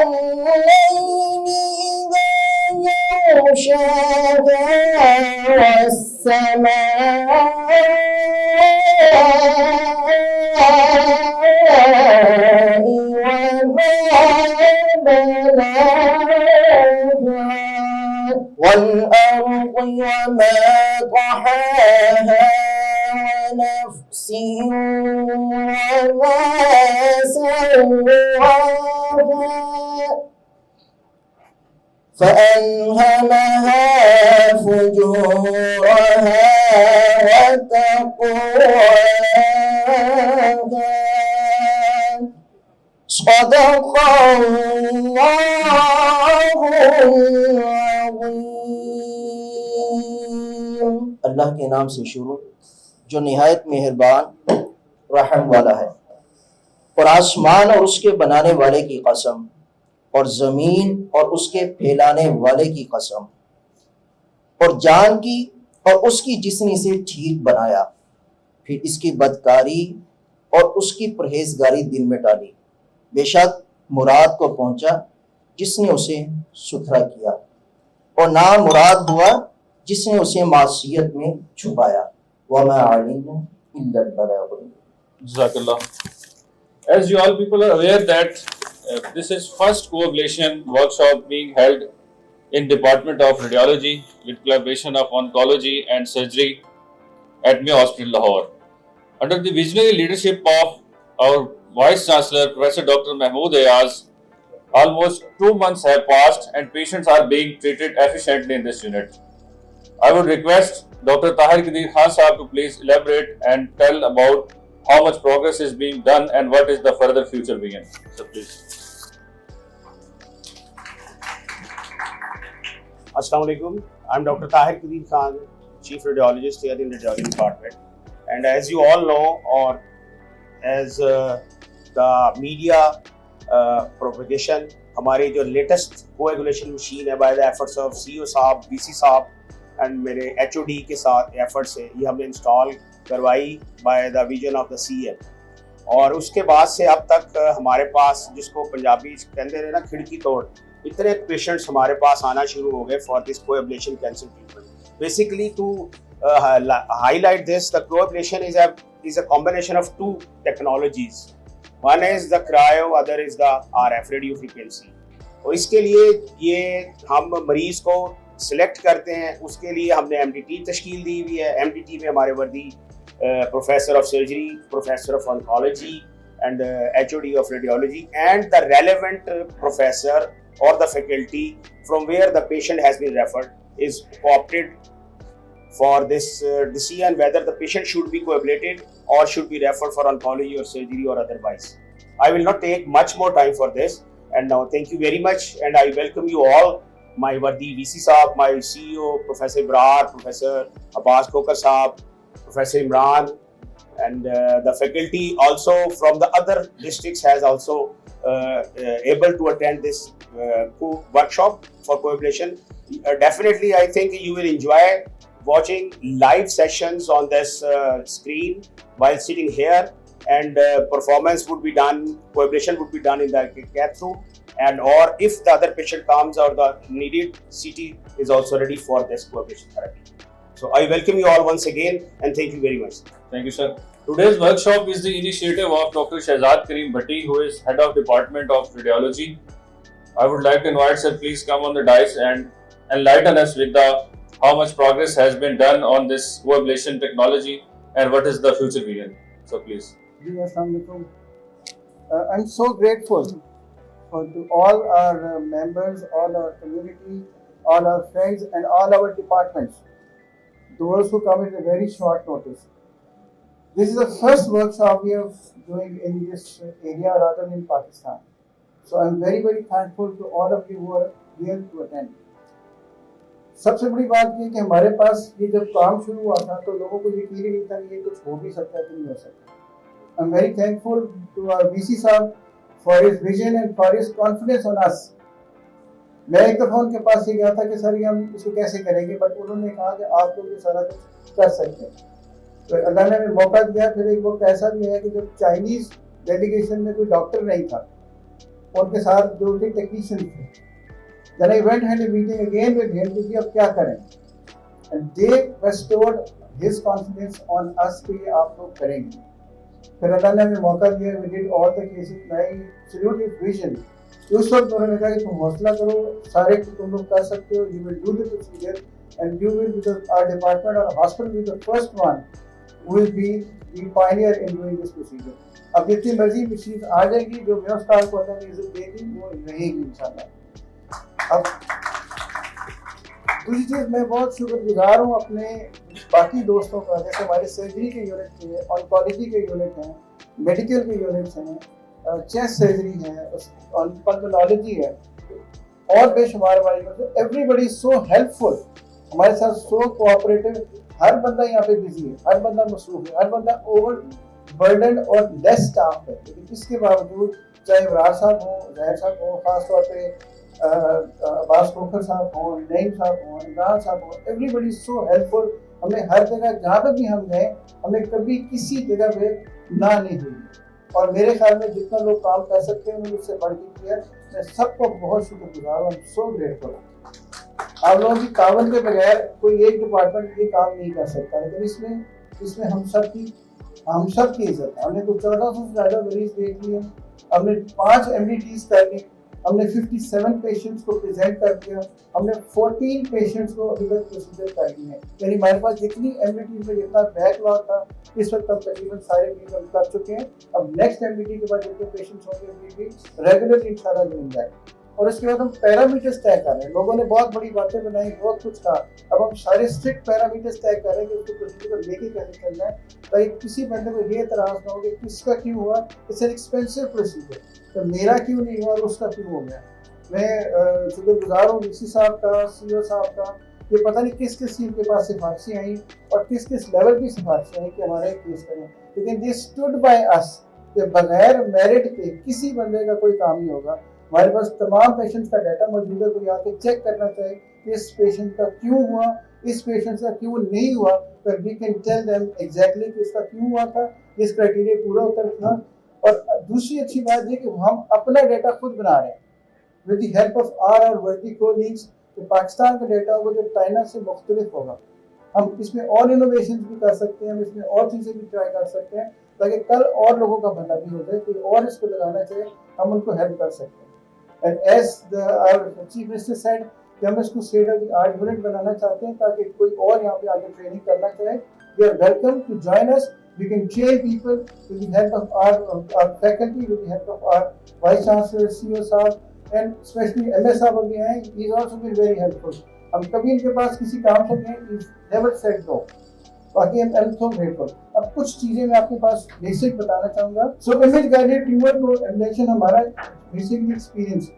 والليل إذا يغشاها والسماء وما بناها والأرض وما طحاها ونفس وما سواها فألهمها فجورها وتقواها صدق الله العظीम। अल्लाह के नाम से शुरू जो निहायत मेहरबान रहम वाला है। और आसमान और उसके बनाने वाले की कसम और ज़मीन और उसके फैलाने वाले की कसम और जान की और उसकी जिसने इसे ठीक बनाया फिर इसकी बदकारी और उसकी परहेजगारी दिल में डाली। बेशक मुराद को पहुंचा जिसने उसे सुथरा किया और ना मुराद हुआ जिसने उसे मासियत में छुपाया। वमा अलैना इल्लल बलाग। Jazakallah. As you all people are aware that this is first co-ablation workshop being held in Department of Radiology with collaboration of Oncology and Surgery at Mayo Hospital, Lahore. Under the visionary leadership of our Vice Chancellor, Professor Dr. Mahmood Ayaz, almost 2 months have passed and patients are being treated efficiently in this unit. I would request Dr. Tahir Qadir Khan Sahab to please elaborate and tell about how much progress is being done and what is the further future vision. So please. Assalamu alaikum. I'm Dr. Tahir Qadir Khan, Chief Radiologist here in the Radiology Department. And as you all know, or as the media propagation, हमारी जो latest coagulation machine है by the efforts of CEO साहब, VC साहब and मेरे HOD के साथ efforts से ये हमने install करवाई by the vision of the CM। और उसके बाद से अब तक हमारे पास जिसको पंजाबी कहते हैं ना खिड़की तोड़ इतने पेशेंट्स हमारे पास आना शुरू हो गए for this coblation cancer treatment. Basically to highlight this, the coablation is a combination of two technologies. One is the cryo, other is the RF radio frequency. और इसके लिए ये हम मरीज को सिलेक्ट करते हैं, उसके लिए हमने MDT तश्कील दी हुई है। MDT में हमारे वर्दी Professor of Surgery, Professor of Oncology and HOD of Radiology and the relevant professor or the faculty from where the patient has been referred is co-opted for this decision whether the patient should be coablated or should be referred for oncology or surgery or otherwise. I will not take much more time for this, and now thank you very much, and I welcome you all, my Wardi VC Saab, my CEO Professor Ibrar, Professor Abbas Khokar Saab, Professor Imran, and the faculty also from the other districts has also able to attend this workshop for coablation. Definitely, I think you will enjoy watching live sessions on this screen while sitting here, and performance would be done, coablation would be done in the cath room, and or if the other patient comes or the needed CT is also ready for this coablation therapy. So I welcome you all once again and thank you very much. Thank you, sir. Today's workshop is the initiative of Dr. Shahzad Karim Bhatti, who is Head of Department of Radiology. I would like to invite sir, please come on the dais and enlighten us with the how much progress has been done on this coablation technology and what is the future vision. So please. I'm so grateful to all our members, all our community, all our friends and all our departments, those who come at a very short notice. This is the first workshop we are doing in this area rather than in Pakistan. So I'm very, very thankful to all of you who are here to attend. सबसे बड़ी बात ये कि हमारे पास ये जब काम शुरू हुआ था तो लोगों को यकीन ही नहीं था कि ये कुछ हो भी सकता है कि नहीं हो सकता। I'm very thankful to our VC साहब for his vision and for his confidence on us. मैं एक दफ़ा उनके पास ये गया था कि सर ये हम इसको कैसे करेंगे, बट उन्होंने कहा कि आप लोग ये सारा कुछ कर सकते हैं। तो अल्लाह ने हमें मौका दिया। फिर एक वक्त ऐसा भी है कि जब चाइनीज़ डेलीगेशन में कोई डॉक्टर नहीं था उनके साथ जो उनके टेक्नीशियन थे। Then I went had a meeting again with him कि अब क्या करें, and they bestowed his confidence on us कि ये आप लोग करेंगे। फिर अल्लाह ने हमें मौका दिया, we did all the cases, मैं salute his vision। उस वक्त उन्होंने कहा कि तुम हौसला करो, सारे तुम लोग कर सकते हो, you will do the procedure and you will, because our department or hospital will be the first one who will be the pioneer in doing this procedure। अब जितनी मर्जी मशीन आ जाएगी, जो व्यवस्था को अल्लाह ने इज्जत देगी वो रहेगी इंशाल्लाह। अब दूसरी चीज़, मैं बहुत शुक्रगुजार हूँ अपने बाकी दोस्तों का, जैसे हमारे सर्जरी के यूनिट हैं, ऑन्कोलॉजी के यूनिट हैं, मेडिकल के यूनिट्स हैं, चेस्ट सर्जरी है, पल्मोनोलॉजी है, और बेशुमार हमारे एवरीबडी सो हेल्पफुल, हमारे साथ सो कोऑपरेटिव। हर बंदा यहाँ पे बिजी है, हर बंदा मसरूफ है, हर बंदा ओवर बर्डन और लेस स्टाफ है, लेकिन इसके बावजूद चाहे इमरान साहब हों, ज़ाहिर साहब हों, खासतौर पे अब्बास खोखर साहब हों, नईम साहब हों, इमरान साहब हों, एवरीबडी सो हेल्पफुल। हमें हर जगह जहाँ पर भी हम गए, हमें कभी किसी जगह पे ना नहीं हुई, और मेरे ख्याल में जितना लोग काम कर सकते हैं उन्होंने उससे बढ़ के किया। मैं सबको बहुत शुक्रगुजार हूँ, सो ग्रेटफुल। आप लोगों की तावन के बगैर कोई एक डिपार्टमेंट ये काम नहीं कर सकता, लेकिन इसमें हम सब की इज्जत है। हमने कुछ 1400 से ज़्यादा मरीज देख लिए, हमने 5 MDTs कर ली, हमने 57 पेशेंट्स को प्रेजेंट कर दिया, हमने 14 पेशेंट्स को अभी तक प्रोसीजर कर दिए हैं। यानी हमारे पास जितनी MDTs में जितना बैकलॉग था, इस वक्त हम तकरीबन सारे मरीज हम कर चुके हैं। अब नेक्स्ट MDT के बाद जितने पेशेंट्स होंगे भी रेगुलर इंशाल्लाह डूइंग दैट। और उसके बाद हम पैरामीटर्स तय कर रहे हैं। लोगों ने बहुत बड़ी बातें बनाई, बहुत कुछ कहा, अब हम सारे स्ट्रिक्ट पैरामीटर्स तय कर रहे हैं कि उसको प्रोसीजर को लेके कैसे चलना है, ताकि किसी बंदे को ये एतराज़ ना हो कि किसका क्यों हुआ, इट्स एन एक्सपेंसिव प्रोसीजर, तो मेरा क्यों नहीं हुआ और उसका क्यों हो गया। मैं शुक्रगुजार हूँ DC साहब का, CO साहब का। ये पता नहीं किस किस चीज़ के पास सिफारिशें आई और किस किस लेवल की सिफारिशें आई कि हमारे केस करें, लेकिन दे स्टूड बाय अस कि बगैर मेरिट पे किसी बंदे का कोई काम नहीं होगा। हमारे पास तमाम पेशेंट्स का डाटा मौजूद है, कोई आके चेक करना चाहे कि इस पेशेंट का क्यों हुआ, इस पेशेंट का क्यों नहीं हुआ, तो we can tell them exactly कि इसका क्यों हुआ था, इस क्राइटेरिया पूरा उतर था। और दूसरी अच्छी बात ये कि हम अपना डाटा खुद बना रहे हैं with the help of our working colleagues. तो पाकिस्तान का डाटा होगा जो चाइना से मुख्तलिफ होगा, हम इसमें और इनोवेशन भी कर सकते हैं, हम इसमें और चीज़ें भी ट्राई कर सकते हैं, ताकि कल और लोगों का भला भी हो जाए, कोई और इसको लगाना चाहे हम उनको हेल्प कर सकते हैं। And as our Chief Minister said, कि हम इसको state of the art unit बनाना चाहते हैं ताकि कोई और यहाँ पे आगे ट्रेनिंग करना चाहे, we are welcome to join us. We can train people with the help of our faculty, with the help of our Vice Chancellor, CO साहब, and especially MS साहब भी हैं, he is also been very helpful. हम कभी इनके पास किसी काम से गए, he never said no. बाकी I'm so grateful. अब कुछ चीजें मैं आपके पास बेसिक बताना चाहूँगा। So image guided tumor coagulation हमारा basic experience.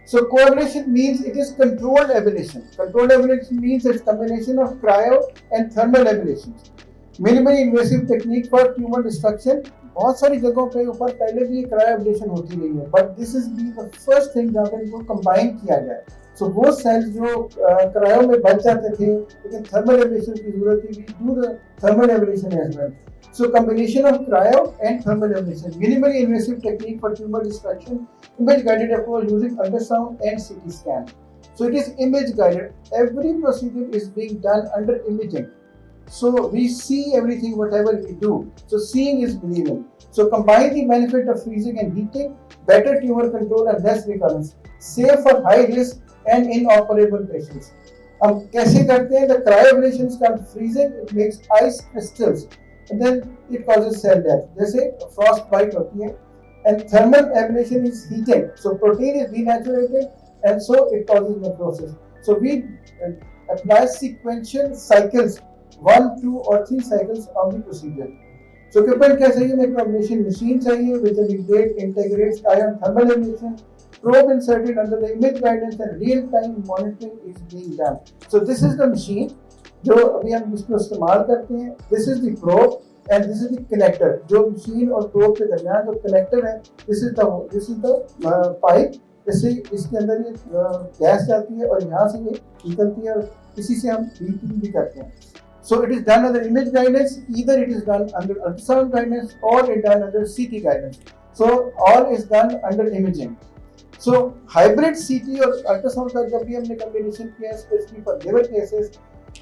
So coagulation means it is controlled ablation. Controlled ablation means it's combination of cryo and thermal ablations. Minimally invasive technique for tumor destruction. बहुत सारी जगहों पे ऊपर पहले भी क्रायो एब्लेशन होती रही है, but this is the first thing जहाँ पे इनको कंबाइन किया गया है। सो वो सेल्स जो क्रायो में बच जाते थे, लेकिन थर्मल एब्लेशन की जरूरत थी, we do the thermal ablation as well. So combination of cryo and thermal ablation, minimally invasive technique for tumor destruction, image guided approach using ultrasound and CT scan. So it is image guided. Every procedure is being done under imaging. So we see everything, whatever we do. So seeing is believing. So combine the benefit of freezing and heating, better tumor control and less recurrence, safe for high risk and inoperable patients. हम कैसे करते हैं? The cryoablation is called freezing. It makes ice crystals. And then it causes cell death. जैसे frost bite होती है. And thermal ablation is heating. So protein is denaturated and so it causes necrosis. So we apply sequential cycles, 1, 2 or 3 cycles of the procedure. So equipment क्या चाहिए? मेरे को ablation machine चाहिए which integrates ion thermal ablation, probe inserted under the image guidance and real-time monitoring is being done. So this is the machine जो अभी हम इसको इस्तेमाल करते हैं। This is the probe and this is the connector. जो machine और probe के दरमियान जो कनेक्टर है, दिस इज द पाइप। इससे इसके अंदर ये गैस जाती है और यहाँ से ये निकलती है और इसी से हम हीटिंग भी करते हैं। So it is done under image guidance, either it is done under ultrasound guidance or it done under CT guidance. So all is done under imaging. So hybrid CT और अल्ट्रासाउंड का जब भी हमने combination किया है specially for liver cases,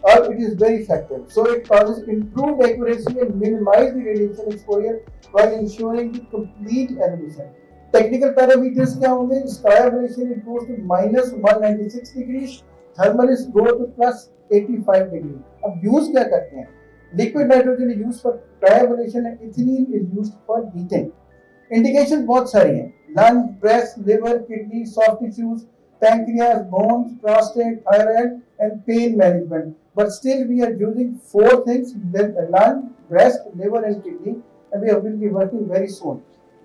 और it is very effective. So it causes improved accuracy and minimize the radiation exposure while ensuring the complete evolution. Technical parameters क्या होंगे? Cryoablation it goes to -196 degrees, thermal is go to +85 degree. अब use क्या करते हैं? Liquid nitrogen is used for cryoablation and ethylene is used for heating. Indications बहुत सारी हैं. Lung, breast, liver, kidney, soft tissues, pancreas, bones, prostate, thyroid, and pain management. But still, we are using 4 things: lung, breast, liver, and kidney, and we will be working very soon.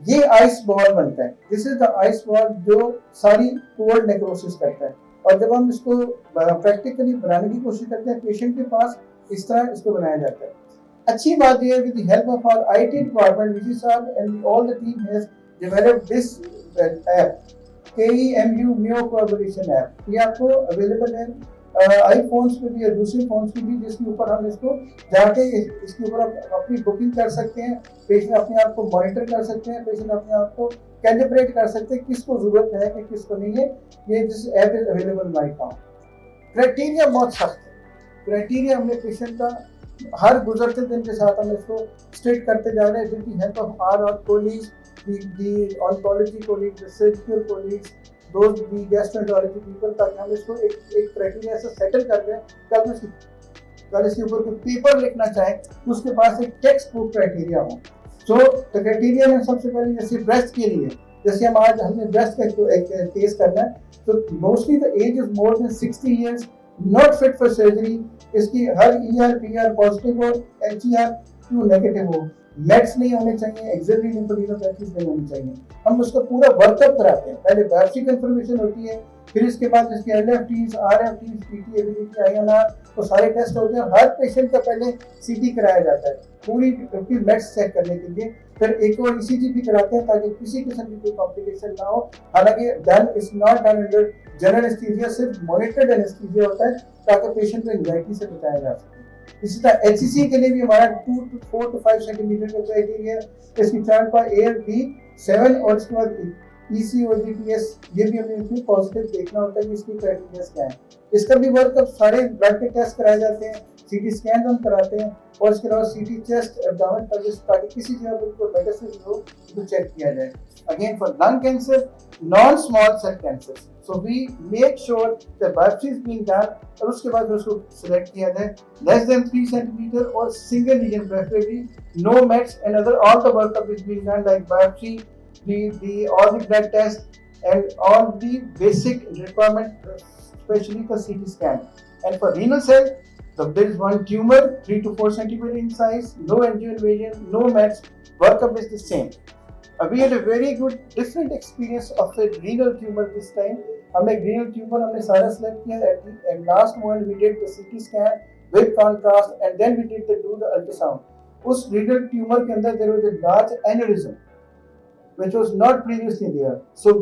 ये ice ball बनता है. This is the ice ball जो सारी cold necrosis करता है. और जब हम इसको प्रैक्टिकली बनाने की कोशिश करते हैं पेशेंट के पास, इस तरह इसको बनाया जाता है. अच्छी बात यह है with the help of our IT department, VC साहब and all the team has developed this app, KEMU Mayo collaboration app. ये आपको अवेलेबल है आईफोन्स पे भी या दूसरे फोन्स पे भी, जिसके ऊपर हम इसको जाके इसके ऊपर अपनी बुकिंग कर सकते हैं. पेशेंट अपने आप को मॉनिटर कर सकते हैं, पेशेंट अपने आप को कैलिब्रेट कर सकते हैं किसको जरूरत है कि किसको नहीं है. ये this app is available right now. Criteria बहुत सख्त है. क्राइटेरिया हमने पेशेंट का हर गुजरते दिन के साथ हम इसको स्ट्रिक्ट करते जा रहे हैं, जिनकी help of our colleagues, the oncology colleagues, the surgical colleagues, those the gastroenterology people, ताकि हम इसको एक क्राइटेरिया से सेटल कर दें. कल इसके ऊपर कोई पेपर लिखना चाहे उसके पास एक टेक्स्ट बुक क्राइटेरिया हो. सो द क्राइटेरिया में सबसे पहले जैसे ब्रेस्ट के लिए, जैसे हमने ब्रेस्ट का एक केस करना है, तो mostly the age is more than 60 years, not fit for surgery. इसकी हर ER PR पॉजिटिव हो, HER2 नेगेटिव हो, मेट्स नहीं होने चाहिए, एक्सिलरी लिम्फोडेनोपैथीज नहीं होनी चाहिए. हम उसका पूरा वर्कअप कराते हैं. पहले बायोप्सी कंफर्मेशन होती है, फिर इसके बाद इसके LFTs, RFTs, PT ability, INR, तो सारे टेस्ट होते हैं. हर पेशेंट का पहले CT कराया जाता है पूरी मेट्स चेक करने के लिए. फिर एक और ECG भी कराते हैं ताकि किसी किस्म की कोई कॉम्प्लिकेशन ना हो. हालांकि done is not done under general anaesthesia, सिर्फ मॉनिटर्ड एनेस्थीसिया होता है ताकि पेशेंट को एंजाइटी से बचाया जा सके. इसी तरह HCC के लिए भी हमारा 4 to 5 सेंटीमीटर का क्राइटेरिया है. इसकी चार्ट पर ALB7 और इसके बाद EC और GPS, ये भी हमें पॉजिटिव देखना होता है कि इसकी क्राइटेरिया क्या है. इसका भी वर्कअप सारे ब्लड के टेस्ट कराए जाते हैं, CT स्कैन हम कराते हैं, और इसके अलावा CT चेस्ट, एब्डोमेन, ताकि किसी जगह पर कोई मेटास्टेसिस हो तो चेक किया जाए. Again for lung cancer, non small cell cancer, so we make sure the biopsy is being done और उसके बाद उसको select किया जाए. less than 3 centimeter और single lesion preferably, no mets, and other all the workup is being done like biopsy, all the blood tests and all the basic requirement, especially the CT scan. And for renal cell, so there is one tumor 3 to 4 centimeter in size, no angio invasion, no mets, workup is the same. We had a very good different experience of a renal tumor this time. हमने renal tumor हमने सारा select किया. At last moment we did the CT scan with contrast and then we did do the ultrasound. उस renal tumor के अंदर there was a large aneurysm which was not previously there. So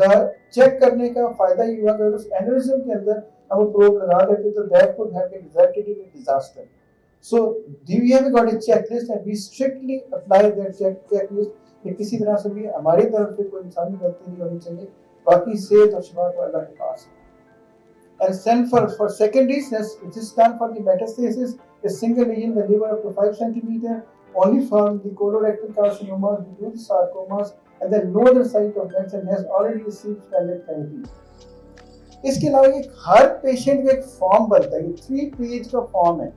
the check करने का फायदा ये हुआ कि उस aneurysm के अंदर हम probe लगा देते तो that could have been resulted in a disaster. So we have got a checklist and we strictly apply that checklist कि किसी तरह से भी हमारी तरफ से कोई इंसानी गलती नहीं होनी चाहिए. बाकी सेहत और शिफा तो अल्लाह के पास है. And then for secondaries, which is done for the metastasis, a single lesion in the liver up to 5 centimeter, only for the colorectal carcinomas, the huge sarcomas, and then no other site of mets and has already received standard therapy. इसके अलावा ये हर patient का एक form बनता है. ये 3 page का form है.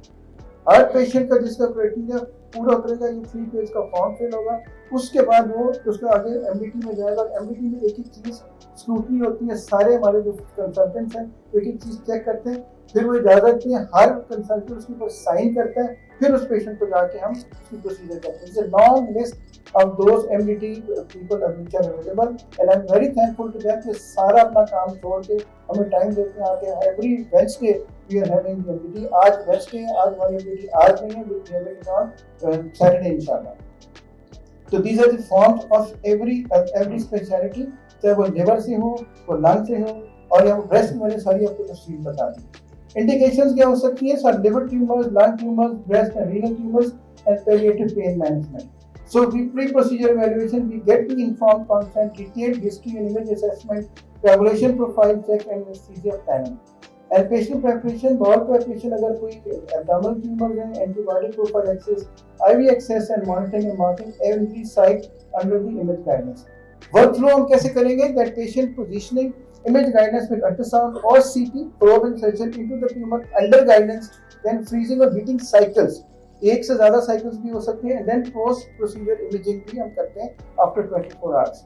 हर पेशेंट का जिसका क्राइटेरिया पूरा उतरेगा, ये 3 पेज का फॉर्म फिल होगा. उसके बाद वो उसके आगे MDT में जाएगा. MDT में एक चीज स्क्रूटनी होती है. सारे हमारे जो कंसल्टेंट्स हैं एक चीज चेक करते हैं, फिर वो इजाजत देते हैं, हर कंसल्टेंट उसके ऊपर साइन करता है, फिर उस पेशेंट को जाके हम उसकी प्रोसीजर करते हैं. It's a long list of those MDT people which are available and I am very thankful to them कि सारा अपना काम छोड़ के हमें टाइम देते हैं आके. Every Wednesday we are having MDT. आज वेडनेसडे है, आज हमारी MDT आज नहीं है, will be having it on Saturday इंशाल्लाह. तो these are the forms of every speciality, चाहे वो लिवर से हो, वो लंग से हो, और या वो ब्रेस्ट में सारी आपको तफसील बता दी. इंडिकेशंस क्या हो सकती है? Sir liver tumours, lung tumours, breast and renal tumours and palliative pain management. So we pre-procedure evaluation, we get the informed consent, detailed history and image assessment, coagulation profile check and anesthesia planning. And patient preparation, बहुत preparation अगर कोई abdominal tumors हैं, antibiotic prophylaxis, IV access and monitoring and marking every site under the image guidance. Workflow हम कैसे करेंगे? That patient positioning, image guidance with ultrasound or CT, probe insertion into the tumor under guidance, then freezing और heating cycles. एक से ज़्यादा cycles भी हो सकते हैं, and then post procedure imaging भी हम करते हैं after 24 hours.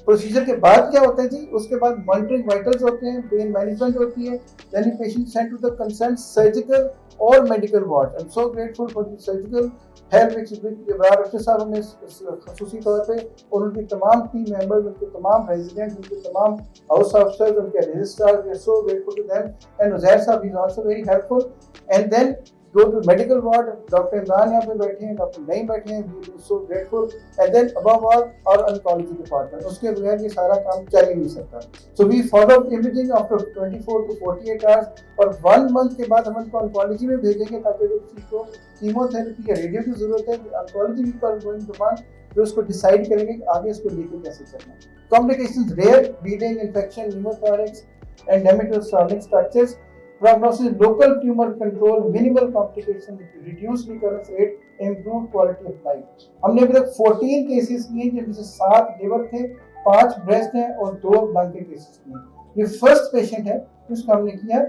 प्रोसीजर के बाद क्या होता है जी? उसके बाद मॉनिटरिंग वाइटल्स होते हैं, पेन मैनेजमेंट होती है, then the patient sent to the concern surgical और medical ward. I am so grateful for the surgical help which Ibrar Akhtar साहब ने खुसूसी तौर पे और उनके तमाम टीम मेंबर्स, उनके तमाम रेजिडेंट्स, उनके तमाम हाउस ऑफिसर्स, उनके registrar, we are so grateful to them. And Uzair साहब is also very helpful. And then go to medical ward, Dr. Imran यहाँ पे बैठे हैं, डॉक्टर नहीं बैठे हैं, we are so grateful. And then above all our oncology department, उसके बगैर ये सारा काम चल ही नहीं सकता. So we follow imaging after 24 to 48 hours और 1 month के बाद हम उनको oncology में भेजेंगे ताकि अगर किसी को कीमोथेरेपी या रेडियो की जरूरत है, oncology people are going to demand, जो उसको डिसाइड करेंगे कि आगे इसको लेके कैसे चलना. Complications rare, bleeding, infection, pneumothorax, endometrial swelling structures. Prognosis, local tumor control, minimal complication, reduced recurrence rate, improved quality of life. हमने अभी तक 14 केसेस किए जिनमें से 7 लिवर थे, 5 ब्रेस्ट हैं और 2 लंग के केसेस किए. ये फर्स्ट पेशेंट है जिसको हमने किया.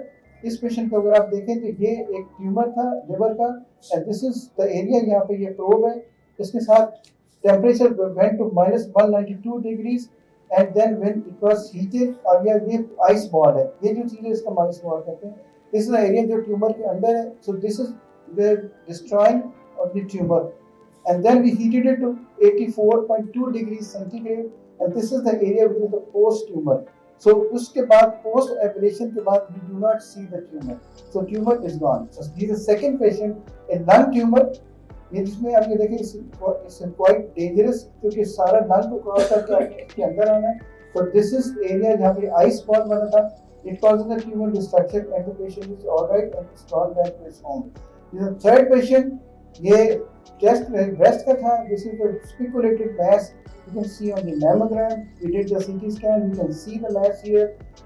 इस पेशेंट को अगर आप देखें तो ये एक ट्यूमर था लिवर का, and this is the area. यहाँ पे ये प्रोब है, इसके साथ temperature went to -192 degrees. And then when it was heated, अब ये ice ball है, ये जो चीज़ है इसका ice ball कहते हैं. This is the area जो ट्यूमर के अंदर है. So this is the destroying of the tumor. And then we heated it to 84.2 degrees centigrade. And this is the area which is the post tumor. So उसके बाद post ablation के बाद we do not see the tumor. So tumor is gone. So this is the second patient, a lung tumor. ये जिसमें आप ये देखें इससे क्वाइट डेंजरस क्योंकि सारा लंग को क्रॉस करके इसके अंदर आना है. तो दिस इज एरिया जहाँ पे आइस बॉल बना था. It causes the tumour destruction and the patient is alright and is gone back to his home. ये थर्ड पेशेंट, ये चेस्ट ब्रेस्ट का था. This is the speculated mass. You can see on the mammogram, we did the CT scan, you can see the mass here,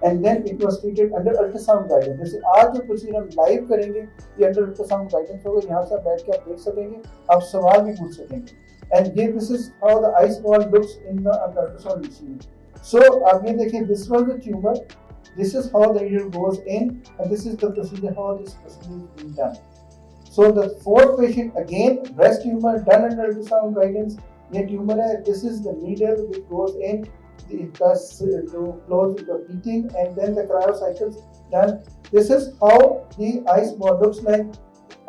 and then it was treated under ultrasound guidance. जैसे आज जो procedure हम live करेंगे ये under ultrasound guidance होगा. यहाँ से आप बैठ के आप देख सकेंगे, आप सवाल भी पूछ सकेंगे. And ये this is how the ice ball looks in the ultrasound machine. So आप ये देखें, this was the tumor, this is how the needle goes in, and this is the procedure how this procedure is being done. So the fourth patient again, breast tumor done under ultrasound guidance. ये tumour है. This is the needle which goes in to close the heating and then the cryocycles done. This is how the ice ball looks like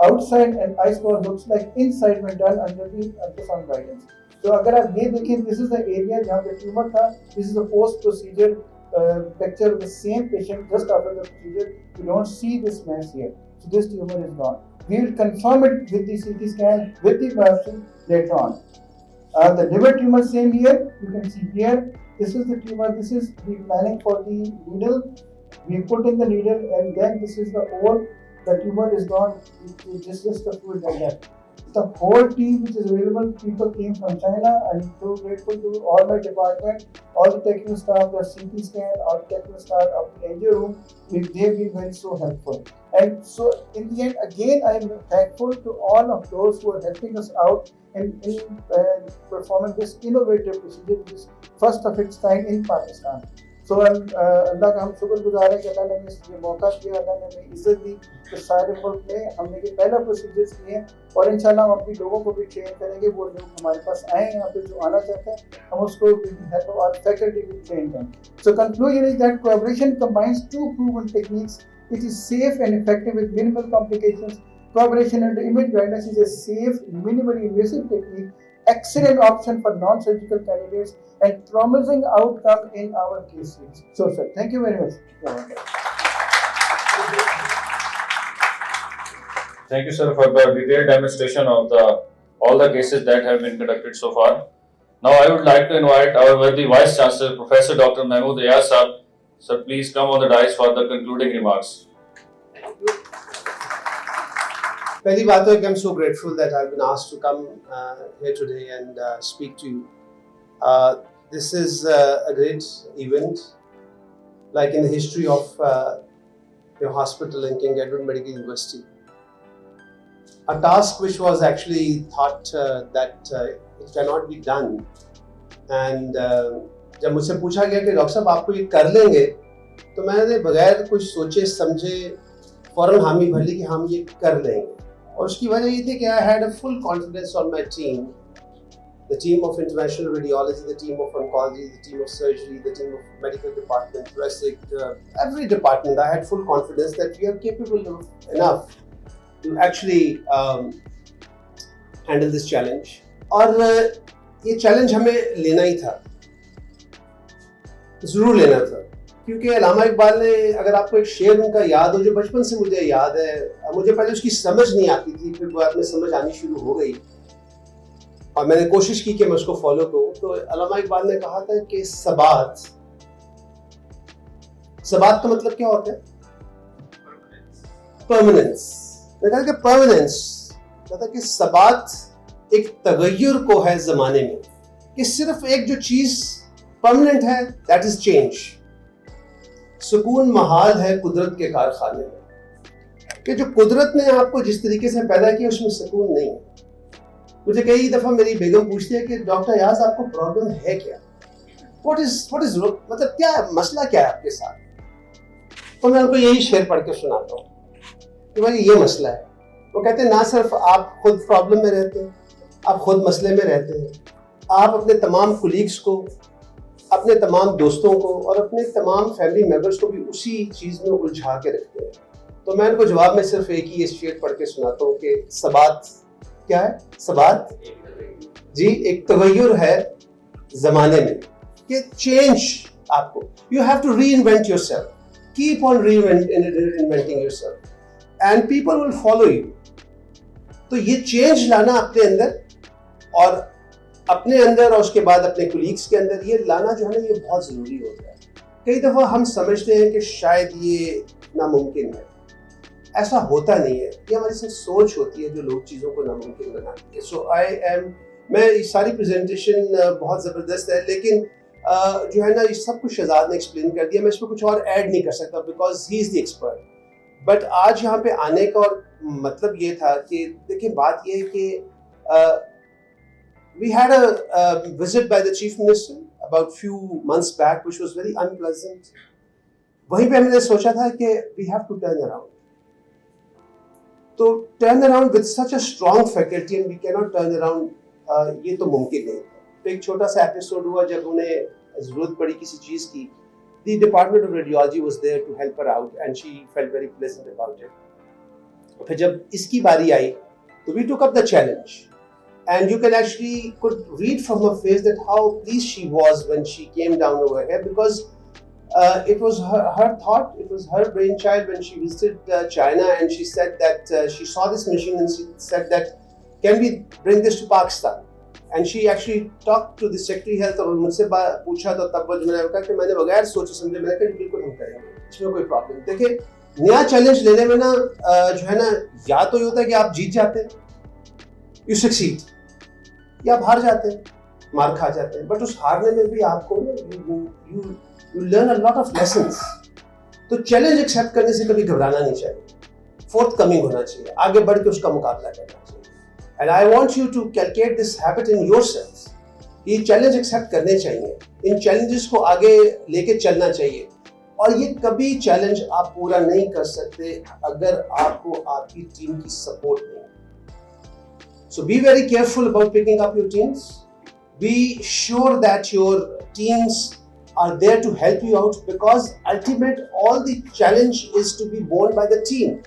outside and ice ball looks like inside when done under the ultrasound guidance. So अगर आप ये देखें, this is the area जहाँ पे tumour था. This is the post procedure picture of the same patient just after the procedure. You don't see this mass here. So this tumor is gone. We will confirm it with the CT scan with the biopsy later on. The liver tumor same here, you can see here, this is the tumor, this is the planning for the needle. We put in the needle and then this is the hole, the tumor is gone, just the fluid like that. The whole team which is available, people came from China. I'm so grateful to all my department, all the technical staff, the CT scan, all the technical staff of the angio room, they've been very so helpful. And so in the end, again, I am thankful to all of those who are helping us out in performing this innovative procedure, which is first of its kind in Pakistan. So अल्लाह का हम शुक्रगुजार हैं कि अल्लाह ने हमें ये मौका दिया, अल्लाह ने हमें इज्जत दी कि सारे मुल्क में हमने ये पहला प्रोसीजर्स किए हैं और इंशाल्लाह हम अपने लोगों को भी ट्रेन करेंगे. वो लोग हमारे पास आए यहाँ पे जो आना चाहते हैं हम उसको हेल्प और फैकल्टी भी ट्रेन करें. So conclusion is that collaboration combines two proven techniques. It is safe and effective with minimal complications. Collaboration under image guidance is a safe, minimally invasive technique, excellent option for non-surgical candidates and promising outcome in our cases. So sir, thank you very much. Thank you, sir, for the detailed demonstration of all the cases that have been conducted so far. Now I would like to invite our worthy Vice Chancellor, Professor Dr. Mahmood Riaz Sahab. Sir, please come on the dais for the concluding remarks. पहली बात तो है कि I'm so grateful that I've been asked to come here today and speak to you. This is a great event, like in the history of your hospital in King Edward Medical University. A task which was actually thought that it cannot be done. And जब मुझसे पूछा गया कि doctor साहब आपको ये कर लेंगे, तो मैंने बगैर कुछ सोचे समझे फौरन हामी भर ली कि हम ये कर लेंगे. और उसकी वजह ये थी कि I had a full confidence on my team, the team of interventional radiology, the team of oncology, the team of surgery, the team of medical department, thoracic, every department. I had full confidence that we are capable enough to actually handle this challenge. और ये challenge हमें लेना ही था, जरूर लेना था, क्योंकि अल्लामा इकबाल ने, अगर आपको एक शेर उनका याद हो जो बचपन से मुझे याद है, मुझे पहले उसकी समझ नहीं आती थी, फिर बाद में समझ आनी शुरू हो गई और मैंने कोशिश की कि मैं उसको फॉलो करूं. तो अल्लामा इकबाल ने कहा था कि सबात का मतलब क्या होता है? परमानेंस. मैंने कहा कि परमानेंस मतलब कि सबात एक तगय्युर को है जमाने में, कि सिर्फ एक जो चीज परमानेंट है, दैट इज चेंज. सुकून महाल है कुदरत के कारखाने में, कि जो कुदरत ने आपको जिस तरीके से पैदा किया उसमें सुकून नहीं है. मुझे कई दफा मेरी बेगम पूछती है कि डॉक्टर याज आपको प्रॉब्लम है क्या? व्हाट इज मतलब क्या मसला क्या है आपके साथ? तो मैं उनको यही शेर पढ़ के सुनाता हूँ कि भाई ये मसला है. वो कहते हैं ना सिर्फ आप खुद प्रॉब्लम में रहते हैं, आप खुद मसले में रहते हैं, आप अपने तमाम कुलीग्स को, अपने तमाम दोस्तों को और अपने तमाम फैमिली मेंबर्स को भी उसी चीज़ में उलझा के रखते हैं. तो मैं उनको जवाब में सिर्फ एक ही शेर पढ़ के सुनाता हूँ कि सबात क्या है? सबात जी एक तगय्युर है ज़माने में, कि चेंज आपको, you have to reinvent yourself, keep on reinventing yourself and people will follow you. तो ये चेंज लाना अपने अंदर और अपने अंदर और उसके बाद अपने कुलीग्स के अंदर, ये लाना जो है ना, ये बहुत ज़रूरी होता है. कई दफ़ा हम समझते हैं कि शायद ये नामुमकिन है, ऐसा होता नहीं है. ये हमारी सिर्फ सोच होती है जो लोग चीज़ों को नामुमकिन बनाती है. सो मैं ये सारी प्रेजेंटेशन बहुत ज़बरदस्त है, लेकिन जो है ना, ये सब कुछ शहजाद ने एक्सप्लेन कर दिया. मैं इसमें कुछ और ऐड नहीं कर सकता because he is the expert. But आज यहाँ पे आने का और मतलब ये था कि देखिए, बात ये है कि we had a visit by the chief minister about few months back, which was very unpleasant. वहीं पे हमने सोचा था कि we have to turn around. तो turn around with such a strong faculty and we cannot turn around, ये तो मुमकिन नहीं. तो एक छोटा सा एपिसोड हुआ जब उन्हें जरूरत पड़ी किसी चीज की. The Department of Radiology was there to help her out and she felt very pleasant about it. फिर जब इसकी बारी आई तो we took up the challenge. And you can actually could read from her face that how pleased she was when she came down over here, because it was her thought, it was her brainchild when she visited China, and she said that she saw this machine and she said that can we bring this to Pakistan? And she actually talked to the Secretary Health और मुझसे पूछा तो तब मैंने कहा कि मैंने बगैर सोचे समझे मैंने कहा बिल्कुल हम करेंगे, इसमें कोई प्रॉब्लम. देखिए, नया चैलेंज लेने में ना जो है ना, या तो ये होता है कि आप जीत जाते हैं, यू सक्सीड, या आप हार जाते हैं, मार खा जाते हैं. बट उस हारने में भी आपको you learn a lot of lessons. तो चैलेंज एक्सेप्ट करने से कभी घबराना नहीं चाहिए, फोर्थ कमिंग होना चाहिए, आगे बढ़ के उसका मुकाबला करना चाहिए. And I want you to calculate this habit in yourself. ये चैलेंज एक्सेप्ट करने चाहिए, इन चैलेंजेस को आगे लेके चलना चाहिए. और ये कभी चैलेंज आप पूरा नहीं कर सकते अगर आपको आपकी टीम की सपोर्ट नहीं. So be very careful about picking up your teams. Be sure that your teams are there to help you out, because ultimate all the challenge is to be borne by the team.